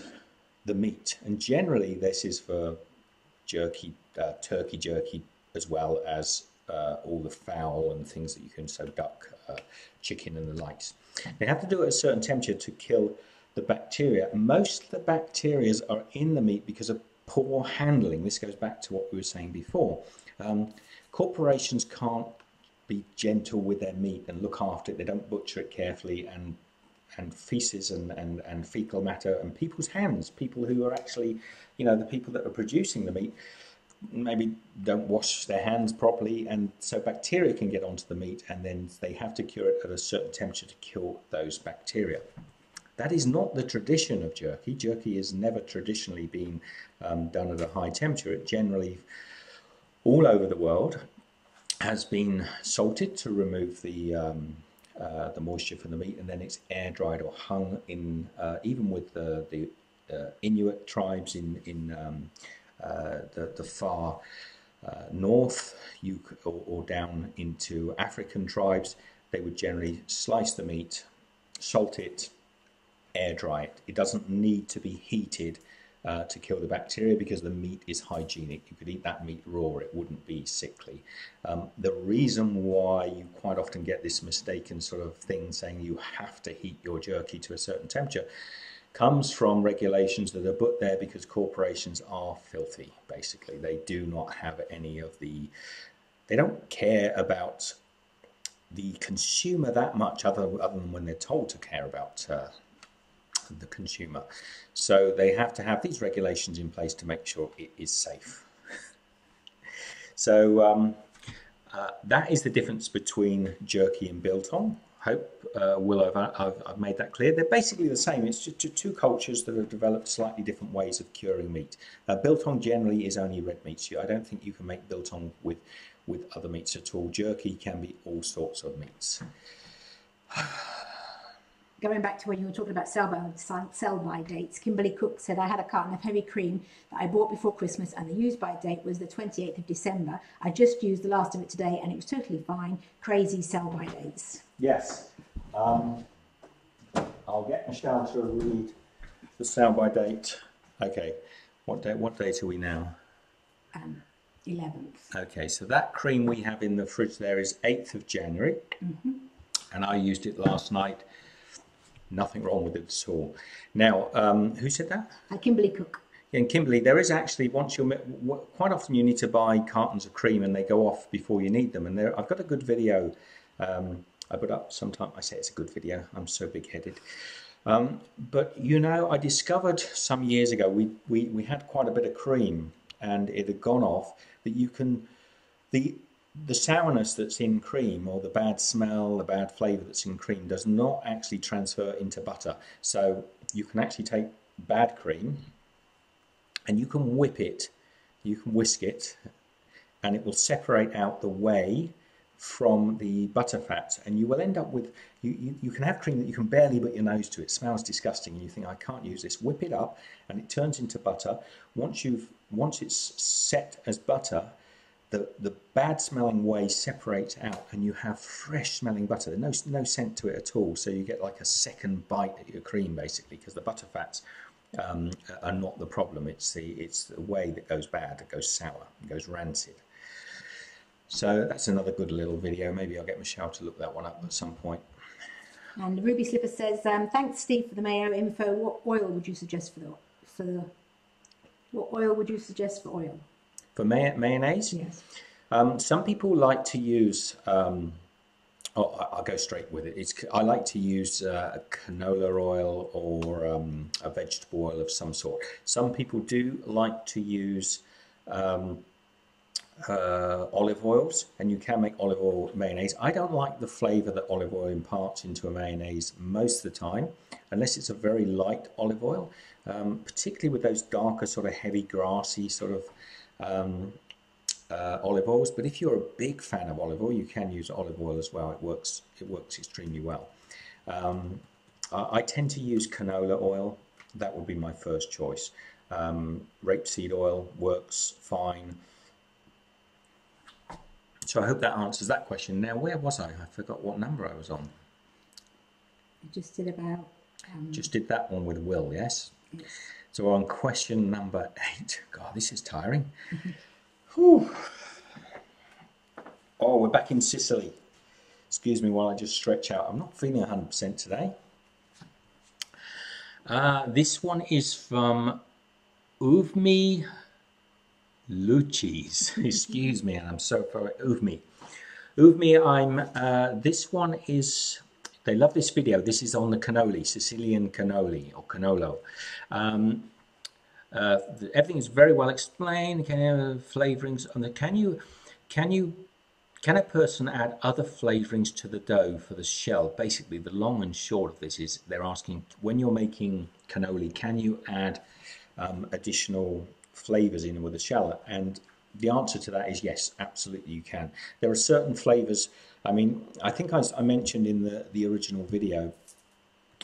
the meat. And generally this is for jerky, turkey jerky, as well as all the fowl and things that you can, so duck, chicken and the likes. They have to do it at a certain temperature to kill the bacteria. Most of the bacteria are in the meat because of poor handling. This goes back to what we were saying before. Corporations can't be gentle with their meat and look after it. They don't butcher it carefully, and feces and fecal matter and people's hands, people who are actually, you know, the people that are producing the meat, maybe don't wash their hands properly, and so bacteria can get onto the meat, and then they have to cure it at a certain temperature to kill those bacteria. That is not the tradition of jerky. Jerky has never traditionally been done at a high temperature. It generally, all over the world, has been salted to remove the moisture from the meat, and then it's air dried or hung in, even with the Inuit tribes in the far north, or down into African tribes. They would generally slice the meat, salt it, air dry it. It doesn't need to be heated to kill the bacteria, because the meat is hygienic. You could eat that meat raw, it wouldn't be sickly. The reason why you quite often get this mistaken sort of thing saying you have to heat your jerky to a certain temperature comes from regulations that are put there because corporations are filthy, basically. They do not have any of the... They don't care about the consumer that much, other than when they're told to care about the consumer. So they have to have these regulations in place to make sure it is safe. So that is the difference between jerky and biltong. Hope I've made that clear. They're basically the same. It's just two cultures that have developed slightly different ways of curing meat. Biltong generally is only red meats. I don't think you can make biltong with other meats at all. Jerky can be all sorts of meats. Going back to when you were talking about sell-by dates, Kimberly Cook said, I had a carton of heavy cream that I bought before Christmas, and the use-by date was the 28th of December. I just used the last of it today, and it was totally fine. Crazy sell-by dates. Yes. I'll get Michelle to read the sell-by date. Okay. What date are we now? 11th. Okay, so that cream we have in the fridge there is 8th of January. And I used it last night. Nothing wrong with it at all. Now, who said that? Kimberly Cook. Yeah, and Kimberly, there is actually, quite often you need to buy cartons of cream and they go off before you need them. And I've got a good video I put up sometime. I say it's a good video. I'm so big-headed. But, you know, I discovered some years ago, we had quite a bit of cream and it had gone off, that you can, the sourness that's in cream, or the bad smell, the bad flavour that's in cream, does not actually transfer into butter. So you can actually take bad cream and you can whip it, you can whisk it, and it will separate out the whey from the butter fat, and you will end up with, you can have cream that you can barely put your nose to. It smells disgusting and you think, I can't use this. Whip it up and it turns into butter. Once it's set as butter, the bad smelling whey separates out and you have fresh smelling butter. There's no scent to it at all, so you get like a second bite at your cream, basically, because the butter fats are not the problem. It's the whey that goes bad, that goes sour, it goes rancid. So that's another good little video. Maybe I'll get Michelle to look that one up at some point. And Ruby Slipper says, thanks Steve for the mayo info. What oil would you suggest what oil would you suggest for oil? For mayonnaise? Yes. Some people like to use, I'll go straight with it. I like to use a canola oil or a vegetable oil of some sort. Some people do like to use olive oils, and you can make olive oil mayonnaise. I don't like the flavour that olive oil imparts into a mayonnaise most of the time, unless it's a very light olive oil, particularly with those darker sort of heavy grassy sort of olive oils. But if you're a big fan of olive oil, you can use olive oil as well. It works extremely well. I tend to use canola oil. That would be my first choice. Rapeseed oil works fine. So I hope that answers that question. Now, where was I? I forgot what number I was on. You just did about... Just did that one with Will, yes? Yes. So we're on question number 8. God, this is tiring. Whew. Oh, we're back in Sicily. Excuse me while I just stretch out. I'm not feeling 100% today. This one is from Uvmi Luchis. Excuse me, and I'm so sorry. Uvmi. Uvmi, this one is, they love this video. This is on the cannoli, Sicilian cannoli or cannolo. Everything is very well explained. Flavorings on the, can a person add other flavorings to the dough for the shell? Basically, the long and short of this is they're asking, when you're making cannoli, can you add additional flavors in with the shell? And the answer to that is yes, absolutely you can. There are certain flavors. I mean, I think I mentioned in the original video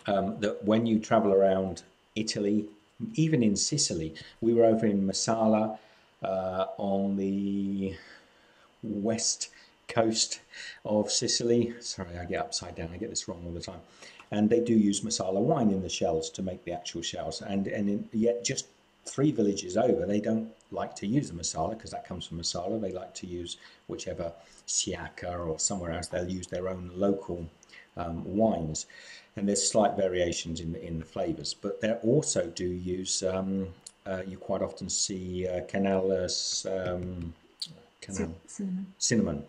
that when you travel around Italy, even in Sicily, we were over in Masala on the west coast of Sicily. Sorry, I get upside down. I get this wrong all the time. And they do use Masala wine in the shells to make the actual shells. Yet just 3 villages over, they don't like to use the Masala because that comes from Masala. They like to use whichever Siaka or somewhere else. They'll use their own local wines. And there's slight variations in the flavors. But they also do use, you quite often see cinnamon.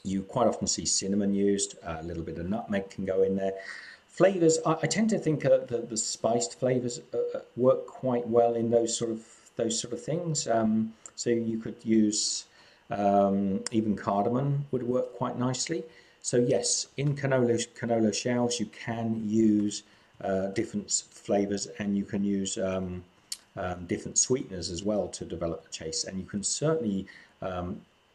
You quite often see cinnamon used. A little bit of nutmeg can go in there. Flavors, I tend to think the spiced flavors work quite well in those sort of things. So you could use even cardamom would work quite nicely. So yes, in cannolo shells you can use different flavors, and you can use different sweeteners as well to develop the taste. And you can certainly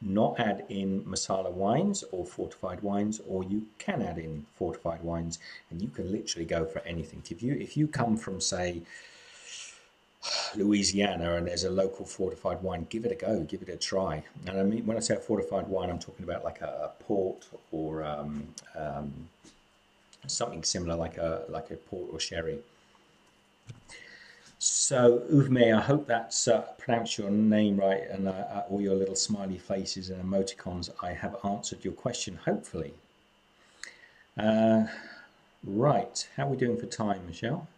not add in masala wines or fortified wines, or you can add in fortified wines, and you can literally go for anything. If you come from, say, Louisiana and there's a local fortified wine, give it a go, give it a try. And I mean, when I say a fortified wine, I'm talking about like a port or something similar, like a port or sherry. So, Uvme, I hope that's pronounced your name right, and all your little smiley faces and emoticons. I have answered your question, hopefully. Right, how are we doing for time, Michelle?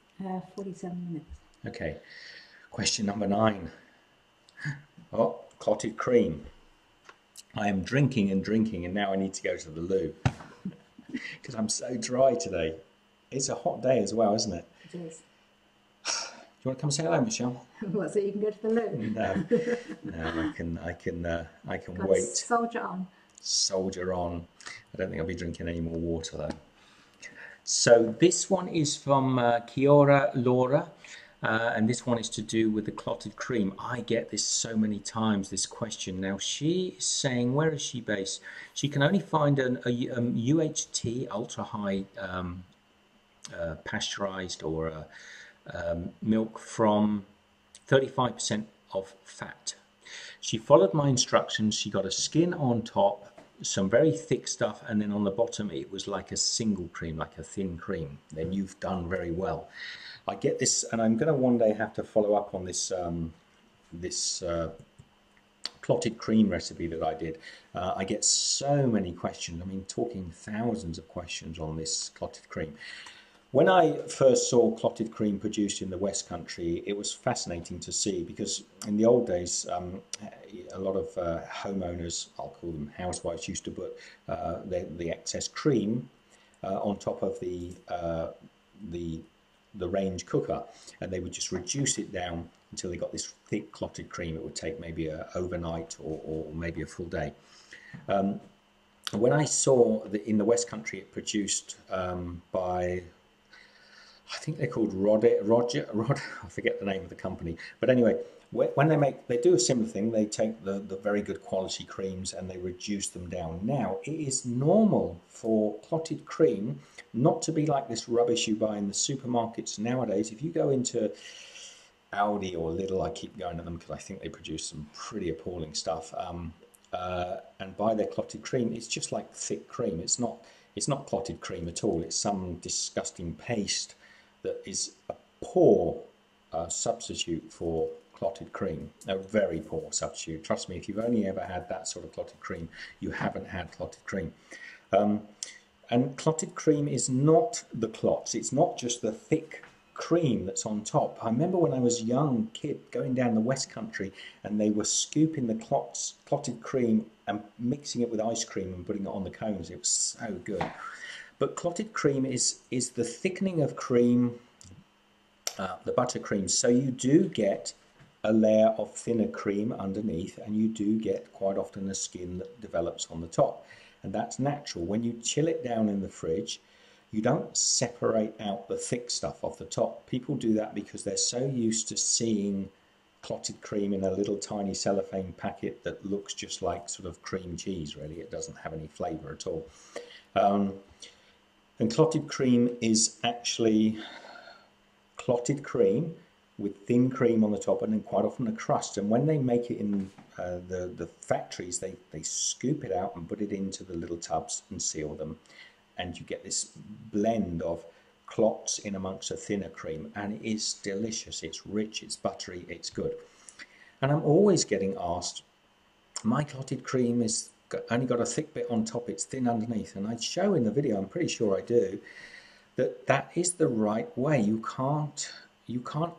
47 minutes. Okay. Question number 9. Oh, clotted cream. I am drinking and drinking, and now I need to go to the loo because I'm so dry today. It's a hot day as well, isn't it? It is. Do you want to come say hello, Michelle? What, so you can go to the loo? No, I can wait. Soldier on. Soldier on. I don't think I'll be drinking any more water though. So this one is from Kiora Laura, and this one is to do with the clotted cream. I get this so many times, this question. Now she is saying, where is she based? She can only find a UHT, ultra high pasteurized or milk from 35% of fat. She followed my instructions. She got a skin on top, some very thick stuff, and then on the bottom it was like a single cream, like a thin cream. Then you've done very well. I get this, and I'm going to one day have to follow up on this clotted cream recipe that I did. I get so many questions. I mean, talking thousands of questions on this clotted cream. When I first saw clotted cream produced in the West Country, it was fascinating to see, because in the old days, a lot of homeowners, I'll call them housewives, used to put the excess cream on top of the range cooker, and they would just reduce it down until they got this thick clotted cream. It would take maybe overnight or maybe a full day. When I saw that in the West Country it produced by, I think they're called Roger, I forget the name of the company. But anyway, when they do a similar thing. They take the very good quality creams and they reduce them down. Now, it is normal for clotted cream not to be like this rubbish you buy in the supermarkets nowadays. If you go into Aldi or Lidl, I keep going to them because I think they produce some pretty appalling stuff, and buy their clotted cream, it's just like thick cream. It's not clotted cream at all. It's some disgusting paste that is a poor substitute for clotted cream, a very poor substitute. Trust me, if you've only ever had that sort of clotted cream, you haven't had clotted cream. And clotted cream is not the clots. It's not just the thick cream that's on top. I remember when I was a young kid going down the West Country and they were scooping the clotted cream and mixing it with ice cream and putting it on the cones. It was so good. But clotted cream is the thickening of cream, the buttercream. So you do get a layer of thinner cream underneath, and you do get quite often a skin that develops on the top. And that's natural. When you chill it down in the fridge, you don't separate out the thick stuff off the top. People do that because they're so used to seeing clotted cream in a little tiny cellophane packet that looks just like sort of cream cheese, really. It doesn't have any flavour at all. And clotted cream is actually clotted cream with thin cream on the top and then quite often a crust. And when they make it in the factories, they scoop it out and put it into the little tubs and seal them. And you get this blend of clots in amongst a thinner cream, and it is delicious. It's rich, it's buttery, it's good. And I'm always getting asked, my clotted cream is only got a thick bit on top, it's thin underneath. And I show in the video, I'm pretty sure I do, that is the right way. You can't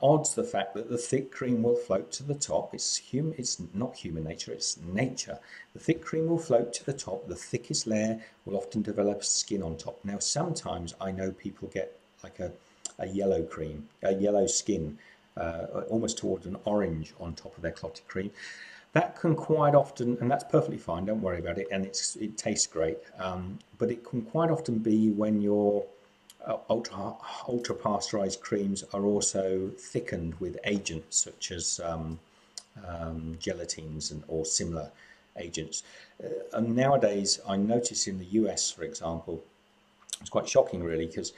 odds the fact that the thick cream will float to the top. It's not human nature, it's nature. The thick cream will float to the top. The thickest layer will often develop skin on top. Now, sometimes I know people get like a yellow cream, a yellow skin, almost towards an orange on top of their clotted cream. That can quite often, and that's perfectly fine, don't worry about it, and it tastes great. But it can quite often be when your ultra pasteurized creams are also thickened with agents such as gelatines or similar agents. And nowadays, I notice in the US, for example, it's quite shocking really, because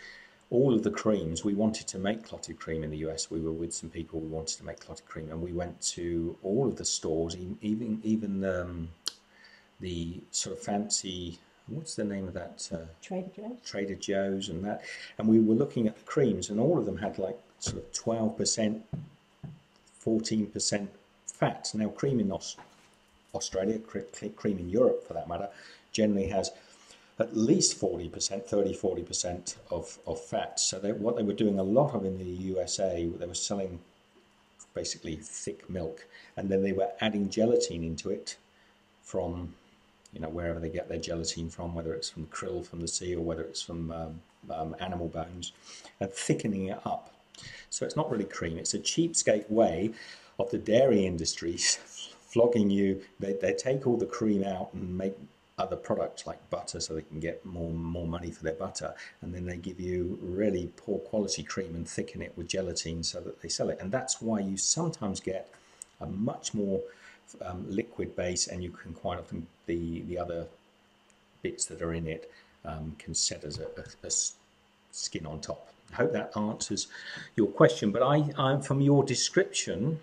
all of the creams, we wanted to make clotted cream in the US. We were with some people, we wanted to make clotted cream, and we went to all of the stores, even the sort of fancy, what's the name of that? Trader Joe's. Trader Joe's and that. And we were looking at the creams, and all of them had like sort of 12%, 14% fat. Now, cream in Australia, cream in Europe for that matter, generally has at least 40%, 30-40% of fat. So what they were doing a lot of in the USA, they were selling basically thick milk, and then they were adding gelatine into it from, you know, wherever they get their gelatine from, whether it's from krill from the sea or whether it's from animal bones, and thickening it up. So it's not really cream. It's a cheapskate way of the dairy industry flogging you. They take all the cream out and make other products like butter so they can get more money for their butter, and then they give you really poor quality cream and thicken it with gelatine so that they sell it. And that's why you sometimes get a much more liquid base, and you can quite often the other bits that are in it can set as a skin on top. I hope that answers your question, but I'm from your description,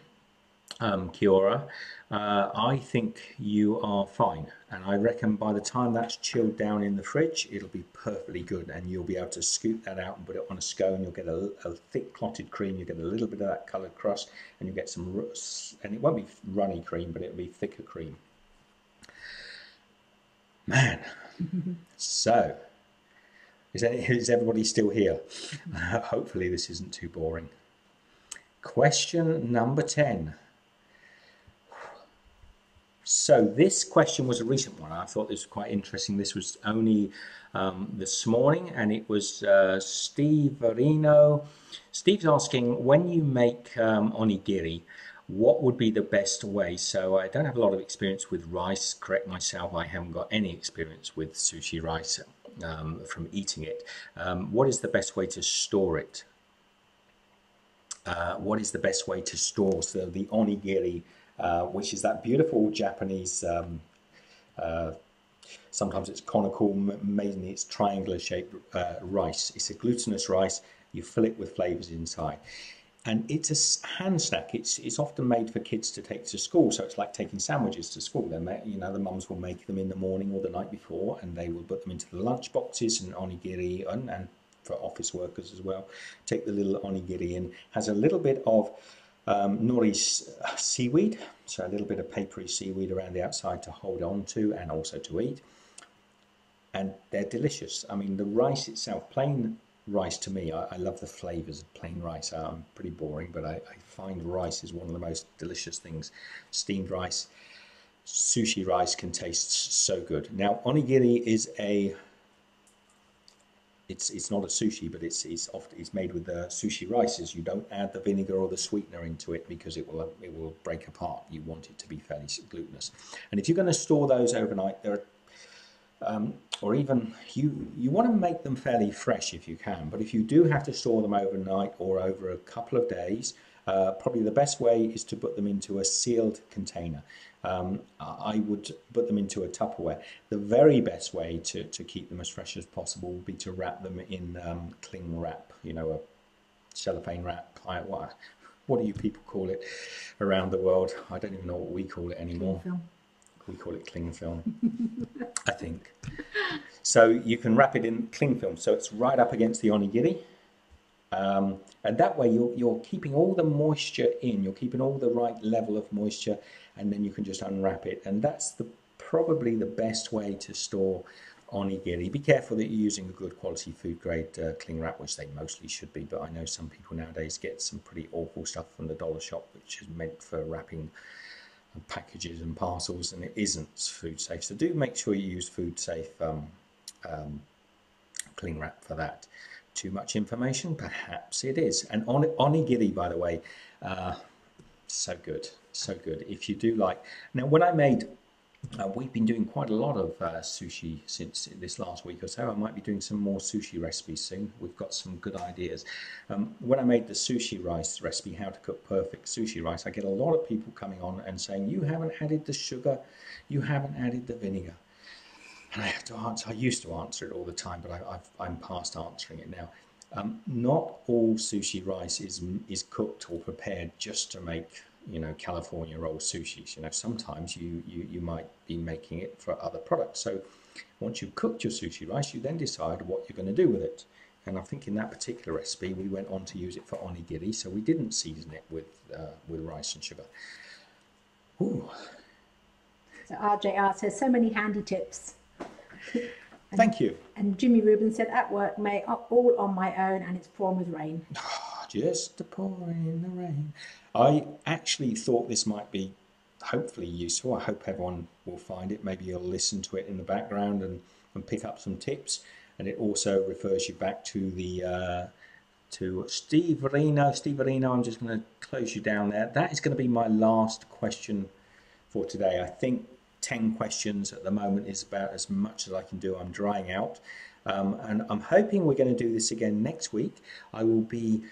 Kiora, I think you are fine, and I reckon by the time that's chilled down in the fridge, it'll be perfectly good, and you'll be able to scoop that out and put it on a scone. You'll get a thick clotted cream, you get a little bit of that coloured crust, and you get some, and it won't be runny cream, but it'll be thicker cream. Man, so is everybody still here? Hopefully this isn't too boring. Question number 10. So this question was a recent one. I thought this was quite interesting. This was only this morning, and it was Steve Verino. Steve's asking, when you make onigiri, what would be the best way? So I don't have a lot of experience with rice. Correct myself, I haven't got any experience with sushi rice from eating it. What is the best way to store it? What is the best way to store the onigiri, which is that beautiful Japanese, sometimes it's conical, mainly it's triangular shaped rice. It's a glutinous rice. You fill it with flavors inside. And it's a hand snack. It's often made for kids to take to school. So it's like taking sandwiches to school. The mums will make them in the morning or the night before, and they will put them into the lunch boxes and onigiri, and for office workers as well. Take the little onigiri in. Has a little bit of nori seaweed, so a little bit of papery seaweed around the outside to hold on to and also to eat. And they're delicious. I mean, the rice itself, plain rice to me, I love the flavours of plain rice. I'm pretty boring, but I find rice is one of the most delicious things. Steamed rice, sushi rice can taste so good. Now, onigiri is it's not a sushi, but it's made with the sushi rices. You don't add the vinegar or the sweetener into it because it will break apart. You want it to be fairly glutinous. And if you're going to store those overnight, there are, or even you want to make them fairly fresh if you can. But if you do have to store them overnight or over a couple of days, probably the best way is to put them into a sealed container. I would put them into a Tupperware. The very best way to keep them as fresh as possible would be to wrap them in cling wrap, you know, a cellophane wrap. What do you people call it around the world? I don't even know what we call it anymore. Cling film. We call it cling film, I think. So you can wrap it in cling film, so it's right up against the onigiri. And that way you're keeping all the moisture in, you're keeping all the right level of moisture, and then you can just unwrap it. And that's probably the best way to store onigiri. Be careful that you're using a good quality food grade cling wrap, which they mostly should be, but I know some people nowadays get some pretty awful stuff from the dollar shop, which is meant for wrapping packages and parcels, and it isn't food safe. So do make sure you use food safe cling wrap for that. Too much information? Perhaps it is. And onigiri, by the way, so good, so good. If you do like, now when I made, we've been doing quite a lot of sushi since this last week or so. I might be doing some more sushi recipes soon. We've got some good ideas. When I made the sushi rice recipe, how to cook perfect sushi rice, I get a lot of people coming on and saying, you haven't added the sugar, you haven't added the vinegar. And I have to answer, I used to answer it all the time, but I'm past answering it now. Not all sushi rice is cooked or prepared just to make, you know, California roll sushis. You know, sometimes you might be making it for other products. So once you've cooked your sushi rice, you then decide what you're going to do with it. And I think in that particular recipe, we went on to use it for onigiri, so we didn't season it with rice and sugar. Ooh. So RJR says, so many handy tips. Thank you. And Jimmy Rubin said, at work, mate, all on my own, and it's pouring with rain. Just a pouring in the rain. I actually thought this might be hopefully useful. I hope everyone will find it. Maybe you'll listen to it in the background and pick up some tips. And it also refers you back to the to Steve Reno. Steve Reno, I'm just going to close you down there. That is going to be my last question for today. I think 10 questions at the moment is about as much as I can do. I'm drying out. And I'm hoping we're going to do this again next week. I will be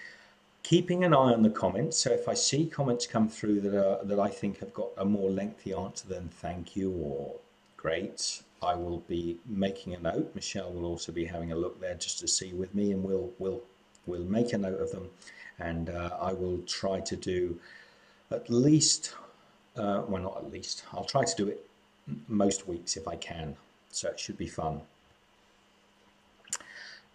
keeping an eye on the comments. So if I see comments come through that I think have got a more lengthy answer than thank you or great, I will be making a note. Michelle will also be having a look there just to see with me, and we'll make a note of them. And I will try to do at least, well, not at least, I'll try to do it most weeks if I can, so it should be fun.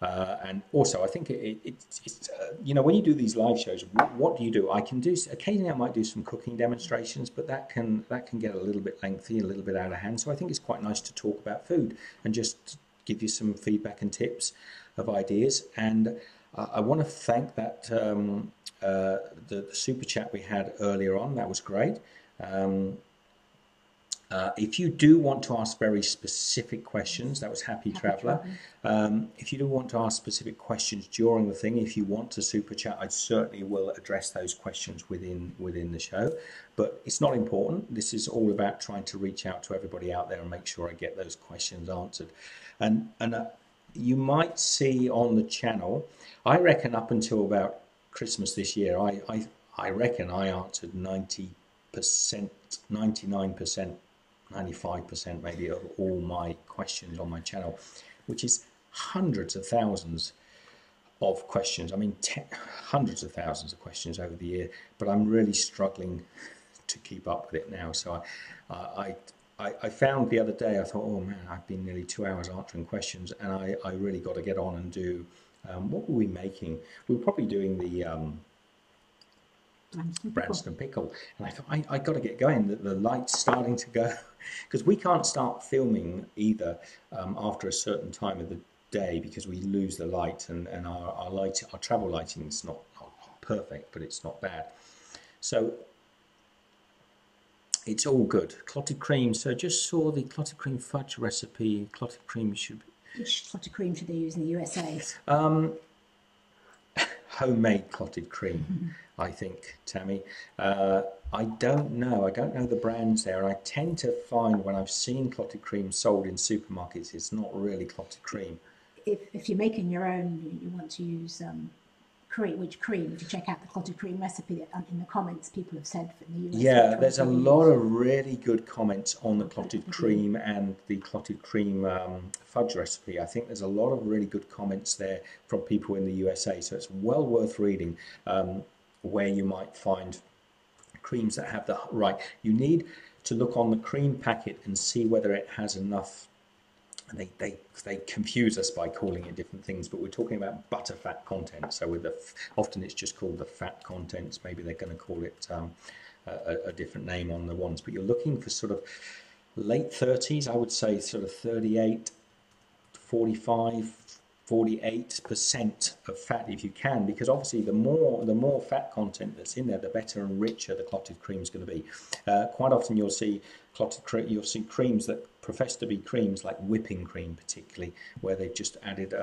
And also I think it's you know, when you do these live shows, what do you do? I can do occasionally, I might do some cooking demonstrations, but that can get a little bit lengthy, a little bit out of hand. So I think it's quite nice to talk about food and just give you some feedback and tips of ideas. And I want to thank that the super chat we had earlier on. That was great. If you do want to ask very specific questions, that was Happy Traveller. If you do want to ask specific questions during the thing, if you want to super chat, I certainly will address those questions within the show. But it's not important. This is all about trying to reach out to everybody out there and make sure I get those questions answered. And you might see on the channel, I reckon up until about Christmas this year, I reckon I answered 90%, 99%, 95% maybe of all my questions on my channel, which is hundreds of thousands of questions. I mean, hundreds of thousands of questions over the year, but I'm really struggling to keep up with it now. So I found the other day, I thought, oh man, I've been nearly 2 hours answering questions, and I really got to get on and do, what were we making? We were probably doing the Branston pickle, and I thought I got to get going. The light's starting to go because we can't start filming either after a certain time of day because we lose the light, and our light, our travel lighting is not perfect, but it's not bad. So it's all good. Clotted cream. So just saw the clotted cream fudge recipe. Clotted cream should be... Which clotted cream should they use in the USA? Homemade clotted cream, I think, Tammy. I don't know. I don't know the brands there. And I tend to find when I've seen clotted cream sold in supermarkets, it's not really clotted cream. If you're making your own, you want to use which cream? If you check out the clotted cream recipe that in the comments, people have said in the US. Yeah, there's a lot of really good comments on the clotted cream and the clotted cream fudge recipe. I think there's a lot of really good comments there from people in the USA, so it's well worth reading where you might find creams that have the right. You need to look on the cream packet and see whether it has enough. They confuse us by calling it different things, but we're talking about butterfat content. So with often it's just called the fat contents. Maybe they're going to call it a different name on the ones. But you're looking for sort of late 30s, I would say, sort of 38, 45, 48% of fat if you can, because obviously the more fat content that's in there, the better and richer the clotted cream is going to be. Quite often you'll see creams that profess to be creams, like whipping cream particularly, where they've just added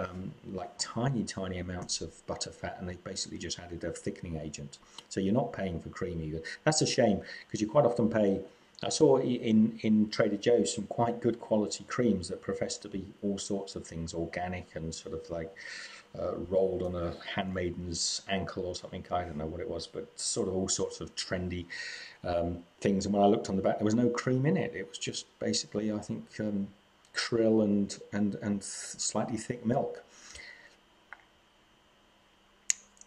like tiny amounts of butter fat, and they've basically just added a thickening agent. So you're not paying for cream either. That's a shame, because you quite often pay. I saw in Trader Joe's some quite good quality creams that profess to be all sorts of things, organic and sort of like rolled on a handmaiden's ankle or something. I don't know what it was, but sort of all sorts of trendy things. And when I looked on the back, there was no cream in it. It was just basically, I think, krill and slightly thick milk.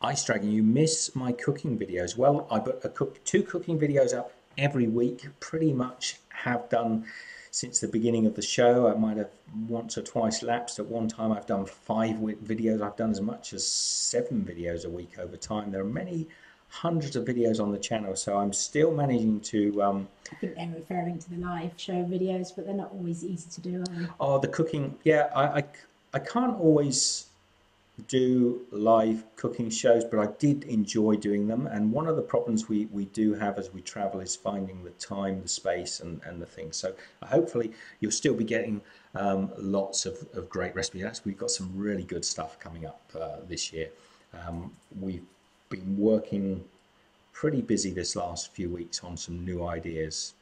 Ice Dragon, you miss my cooking videos. Well, I put 2 cooking videos up every week, pretty much have done since the beginning of the show. I might have once or twice lapsed. At one time I've done 5 videos. I've done as much as 7 videos a week over time. There are many hundreds of videos on the channel, so I'm still managing to I think they're referring to the live show videos, but they're not always easy to do, are they? Oh, the cooking, yeah, I can't always do live cooking shows, but I did enjoy doing them. And one of the problems we do have as we travel is finding the time, the space, and the things. So hopefully you'll still be getting lots of great recipes. We've got some really good stuff coming up this year. We've been working pretty busy this last few weeks on some new ideas.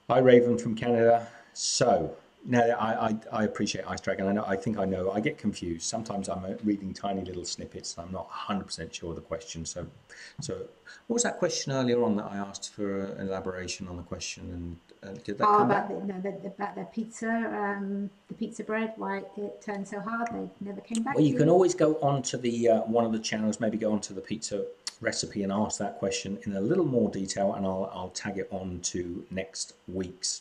Hi Raven from Canada. So no, I appreciate Ice Dragon. I think I know. I get confused. Sometimes I'm reading tiny little snippets and I'm not 100% sure of the question. So what was that question earlier on that I asked for an elaboration on the question? And did that come back? About the pizza bread, why it turned so hard, they never came back. Well, you can always go onto the one of the channels, maybe go onto the pizza recipe and ask that question in a little more detail, and I'll tag it on to next week's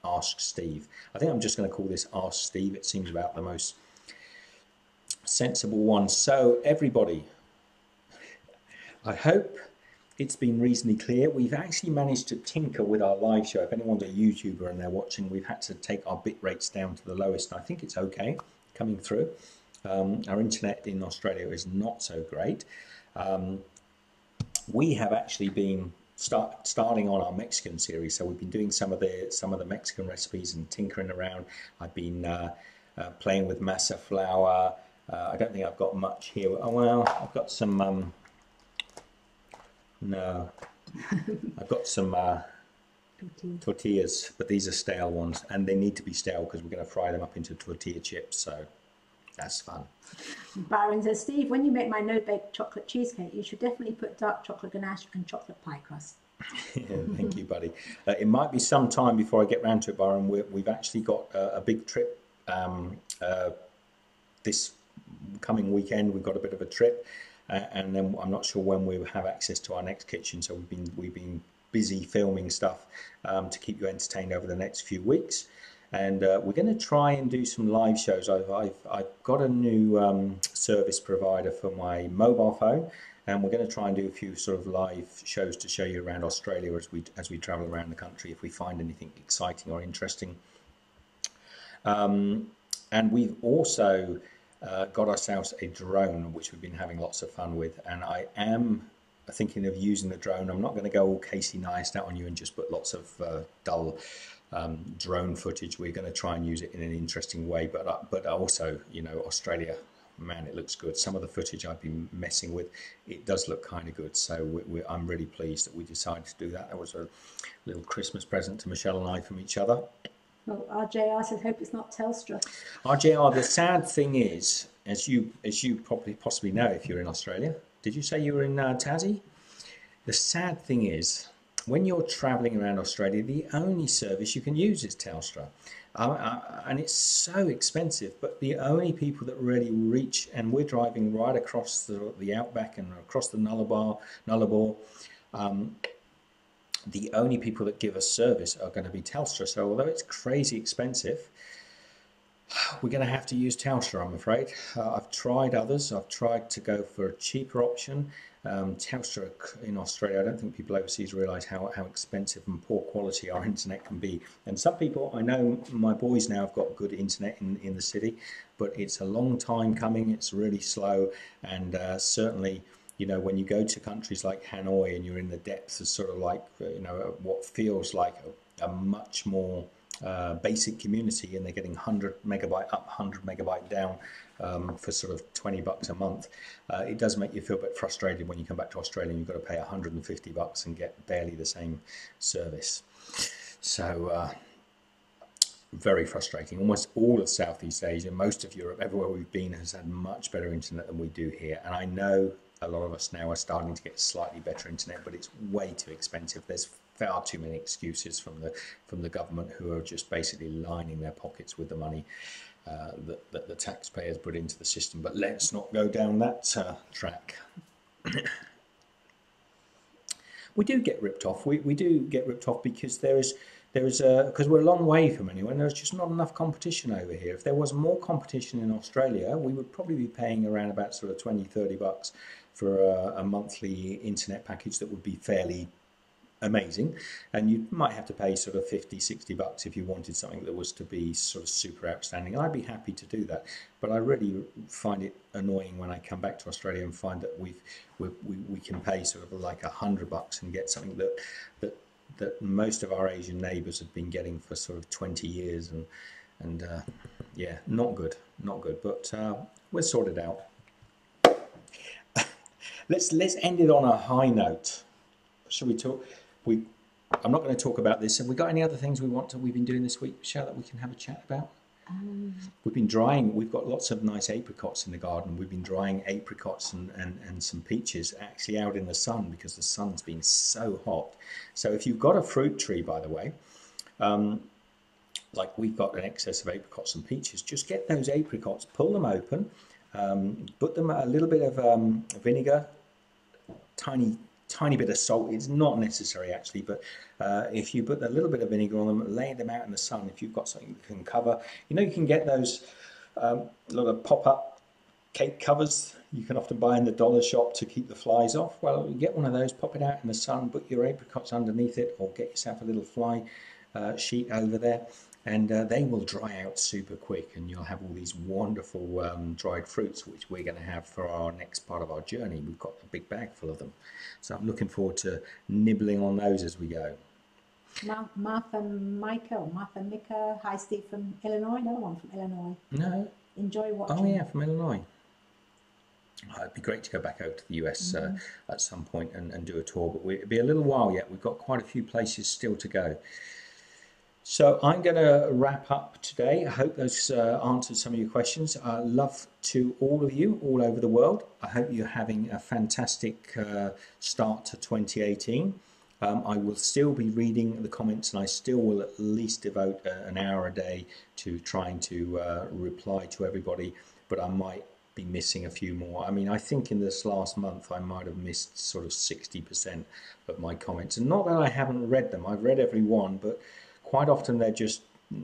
Ask Steve. I think I'm just going to call this Ask Steve. It seems about the most sensible one. So everybody, I hope it's been reasonably clear. We've actually managed to tinker with our live show. If anyone's a YouTuber and they're watching, we've had to take our bit rates down to the lowest. And I think it's okay coming through. Our internet in Australia is not so great. We have actually been starting on our Mexican series, so we've been doing some of the Mexican recipes and tinkering around. I've been playing with masa flour. I don't think I've got much here. Oh well, I've got some. No, I've got some tortillas, but these are stale ones, and they need to be stale because we're going to fry them up into tortilla chips. So that's fun. Byron says, Steve, when you make my no-bake chocolate cheesecake, you should definitely put dark chocolate ganache and chocolate pie crust. Thank you, buddy. It might be some time before I get round to it, Byron. We've actually got a big trip this coming weekend. We've got a bit of a trip, and then I'm not sure when we will have access to our next kitchen. So we've been busy filming stuff to keep you entertained over the next few weeks. And we're going to try and do some live shows. I've got a new service provider for my mobile phone, and we're going to try and do a few sort of live shows to show you around Australia as we travel around the country, if we find anything exciting or interesting. And we've also got ourselves a drone, which we've been having lots of fun with. And I am thinking of using the drone. I'm not going to go all Casey Neistat on you and just put lots of dull drone footage. We're going to try and use it in an interesting way. But also, you know, Australia, man, it looks good. Some of the footage I've been messing with, it does look kind of good. So I'm really pleased that we decided to do that. That was a little Christmas present to Michelle and I from each other. Well, RJR said, hope it's not Telstra. RJR, the sad thing is, as you probably possibly know if you're in Australia, did you say you were in Tassie? The sad thing is, when you're travelling around Australia, the only service you can use is Telstra. And it's so expensive, but the only people that really reach, and we're driving right across the outback and across the Nullarbor, the only people that give us service are going to be Telstra. So although it's crazy expensive, we're going to have to use Telstra, I'm afraid. I've tried others. I've tried to go for a cheaper option. Telstra in Australia, I don't think people overseas realise how expensive and poor quality our internet can be. And some people, I know my boys now have got good internet in the city, but it's a long time coming. It's really slow, and certainly, you know, when you go to countries like Hanoi and you're in the depths of sort of like, you know, what feels like a much more basic community, and they're getting 100 megabyte up, 100 megabyte down for sort of $20 a month. It does make you feel a bit frustrated when you come back to Australia and you've got to pay $150 and get barely the same service. So very frustrating. Almost all of Southeast Asia, most of Europe, everywhere we've been has had much better internet than we do here. And I know a lot of us now are starting to get slightly better internet, but it's way too expensive. There's far too many excuses from the government, who are just basically lining their pockets with the money that the taxpayers put into the system. But let's not go down that track. We do get ripped off. We do get ripped off because because we're a long way from anyone. There's just not enough competition over here. If there was more competition in Australia, we would probably be paying around about sort of $20-30 for a monthly internet package that would be fairly amazing, and you might have to pay sort of $50-60 if you wanted something that was to be sort of super outstanding. And I'd be happy to do that, but I really find it annoying when I come back to Australia and find that we can pay sort of like $100 and get something that most of our Asian neighbours have been getting for sort of 20 years, and yeah, not good, but we'll sort it out. Let's end it on a high note. Shall we talk? I'm not going to talk about this. Have we got any other things we've been doing this week, Michelle, that we can have a chat about? We've been drying. We've got lots of nice apricots in the garden. We've been drying apricots and some peaches actually out in the sun because the sun's been so hot. So if you've got a fruit tree, by the way, like we've got an excess of apricots and peaches, just get those apricots, pull them open, put them a little bit of vinegar, tiny bit of salt. It's not necessary actually, but if you put a little bit of vinegar on them, lay them out in the sun, if you've got something that can cover, you know, you can get those lot of pop-up cake covers you can often buy in the dollar shop to keep the flies off. Well, you get one of those, pop it out in the sun, put your apricots underneath it, or get yourself a little fly sheet over there, and they will dry out super quick, and you'll have all these wonderful dried fruits, which we're going to have for our next part of our journey. We've got a big bag full of them, so I'm looking forward to nibbling on those as we go. Martha Mika, hi Steve from Illinois, another one from Illinois. No. Enjoy watching. Oh yeah, from Illinois. It'd be great to go back over to the US at some point and do a tour, but it'll be a little while yet. We've got quite a few places still to go. So I'm going to wrap up today. I hope those answered some of your questions. Love to all of you all over the world. I hope you're having a fantastic start to 2018. I will still be reading the comments, and I still will at least devote an hour a day to trying to reply to everybody, but I might be missing a few more. I mean, I think in this last month I might have missed sort of 60% of my comments, and not that I haven't read them. I've read every one, but quite often they're just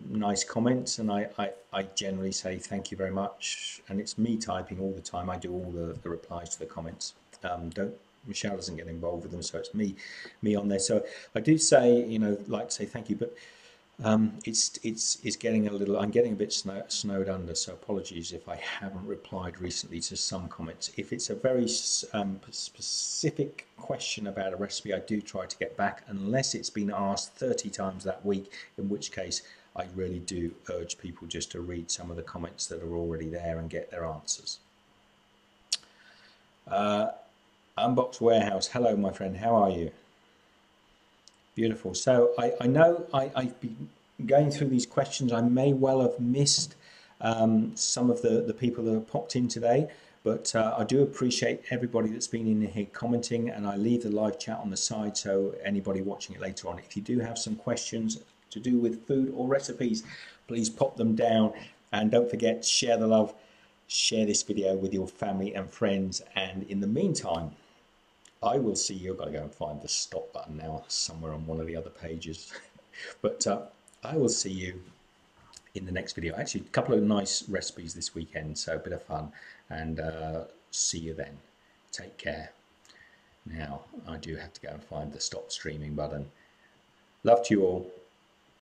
nice comments, and I generally say thank you very much, and it's me typing all the time. I do all the replies to the comments. Michelle doesn't get involved with them, so it's me on there. So I do say, you know, like to say thank you, but It's getting a little. I'm getting a bit snowed under, so apologies if I haven't replied recently to some comments. If it's a very specific question about a recipe, I do try to get back, unless it's been asked 30 times that week, in which case I really do urge people just to read some of the comments that are already there and get their answers. Unbox Warehouse, hello my friend, how are you? Beautiful. So I know I've been going through these questions. I may well have missed some of the people that have popped in today, but I do appreciate everybody that's been in here commenting, and I leave the live chat on the side so anybody watching it later on, if you do have some questions to do with food or recipes, please pop them down, and don't forget, share the love, share this video with your family and friends, and in the meantime, I will see you. I've got to go and find the stop button now somewhere on one of the other pages. But I will see you in the next video. Actually, a couple of nice recipes this weekend, so a bit of fun. And see you then. Take care. Now, I do have to go and find the stop streaming button. Love to you all.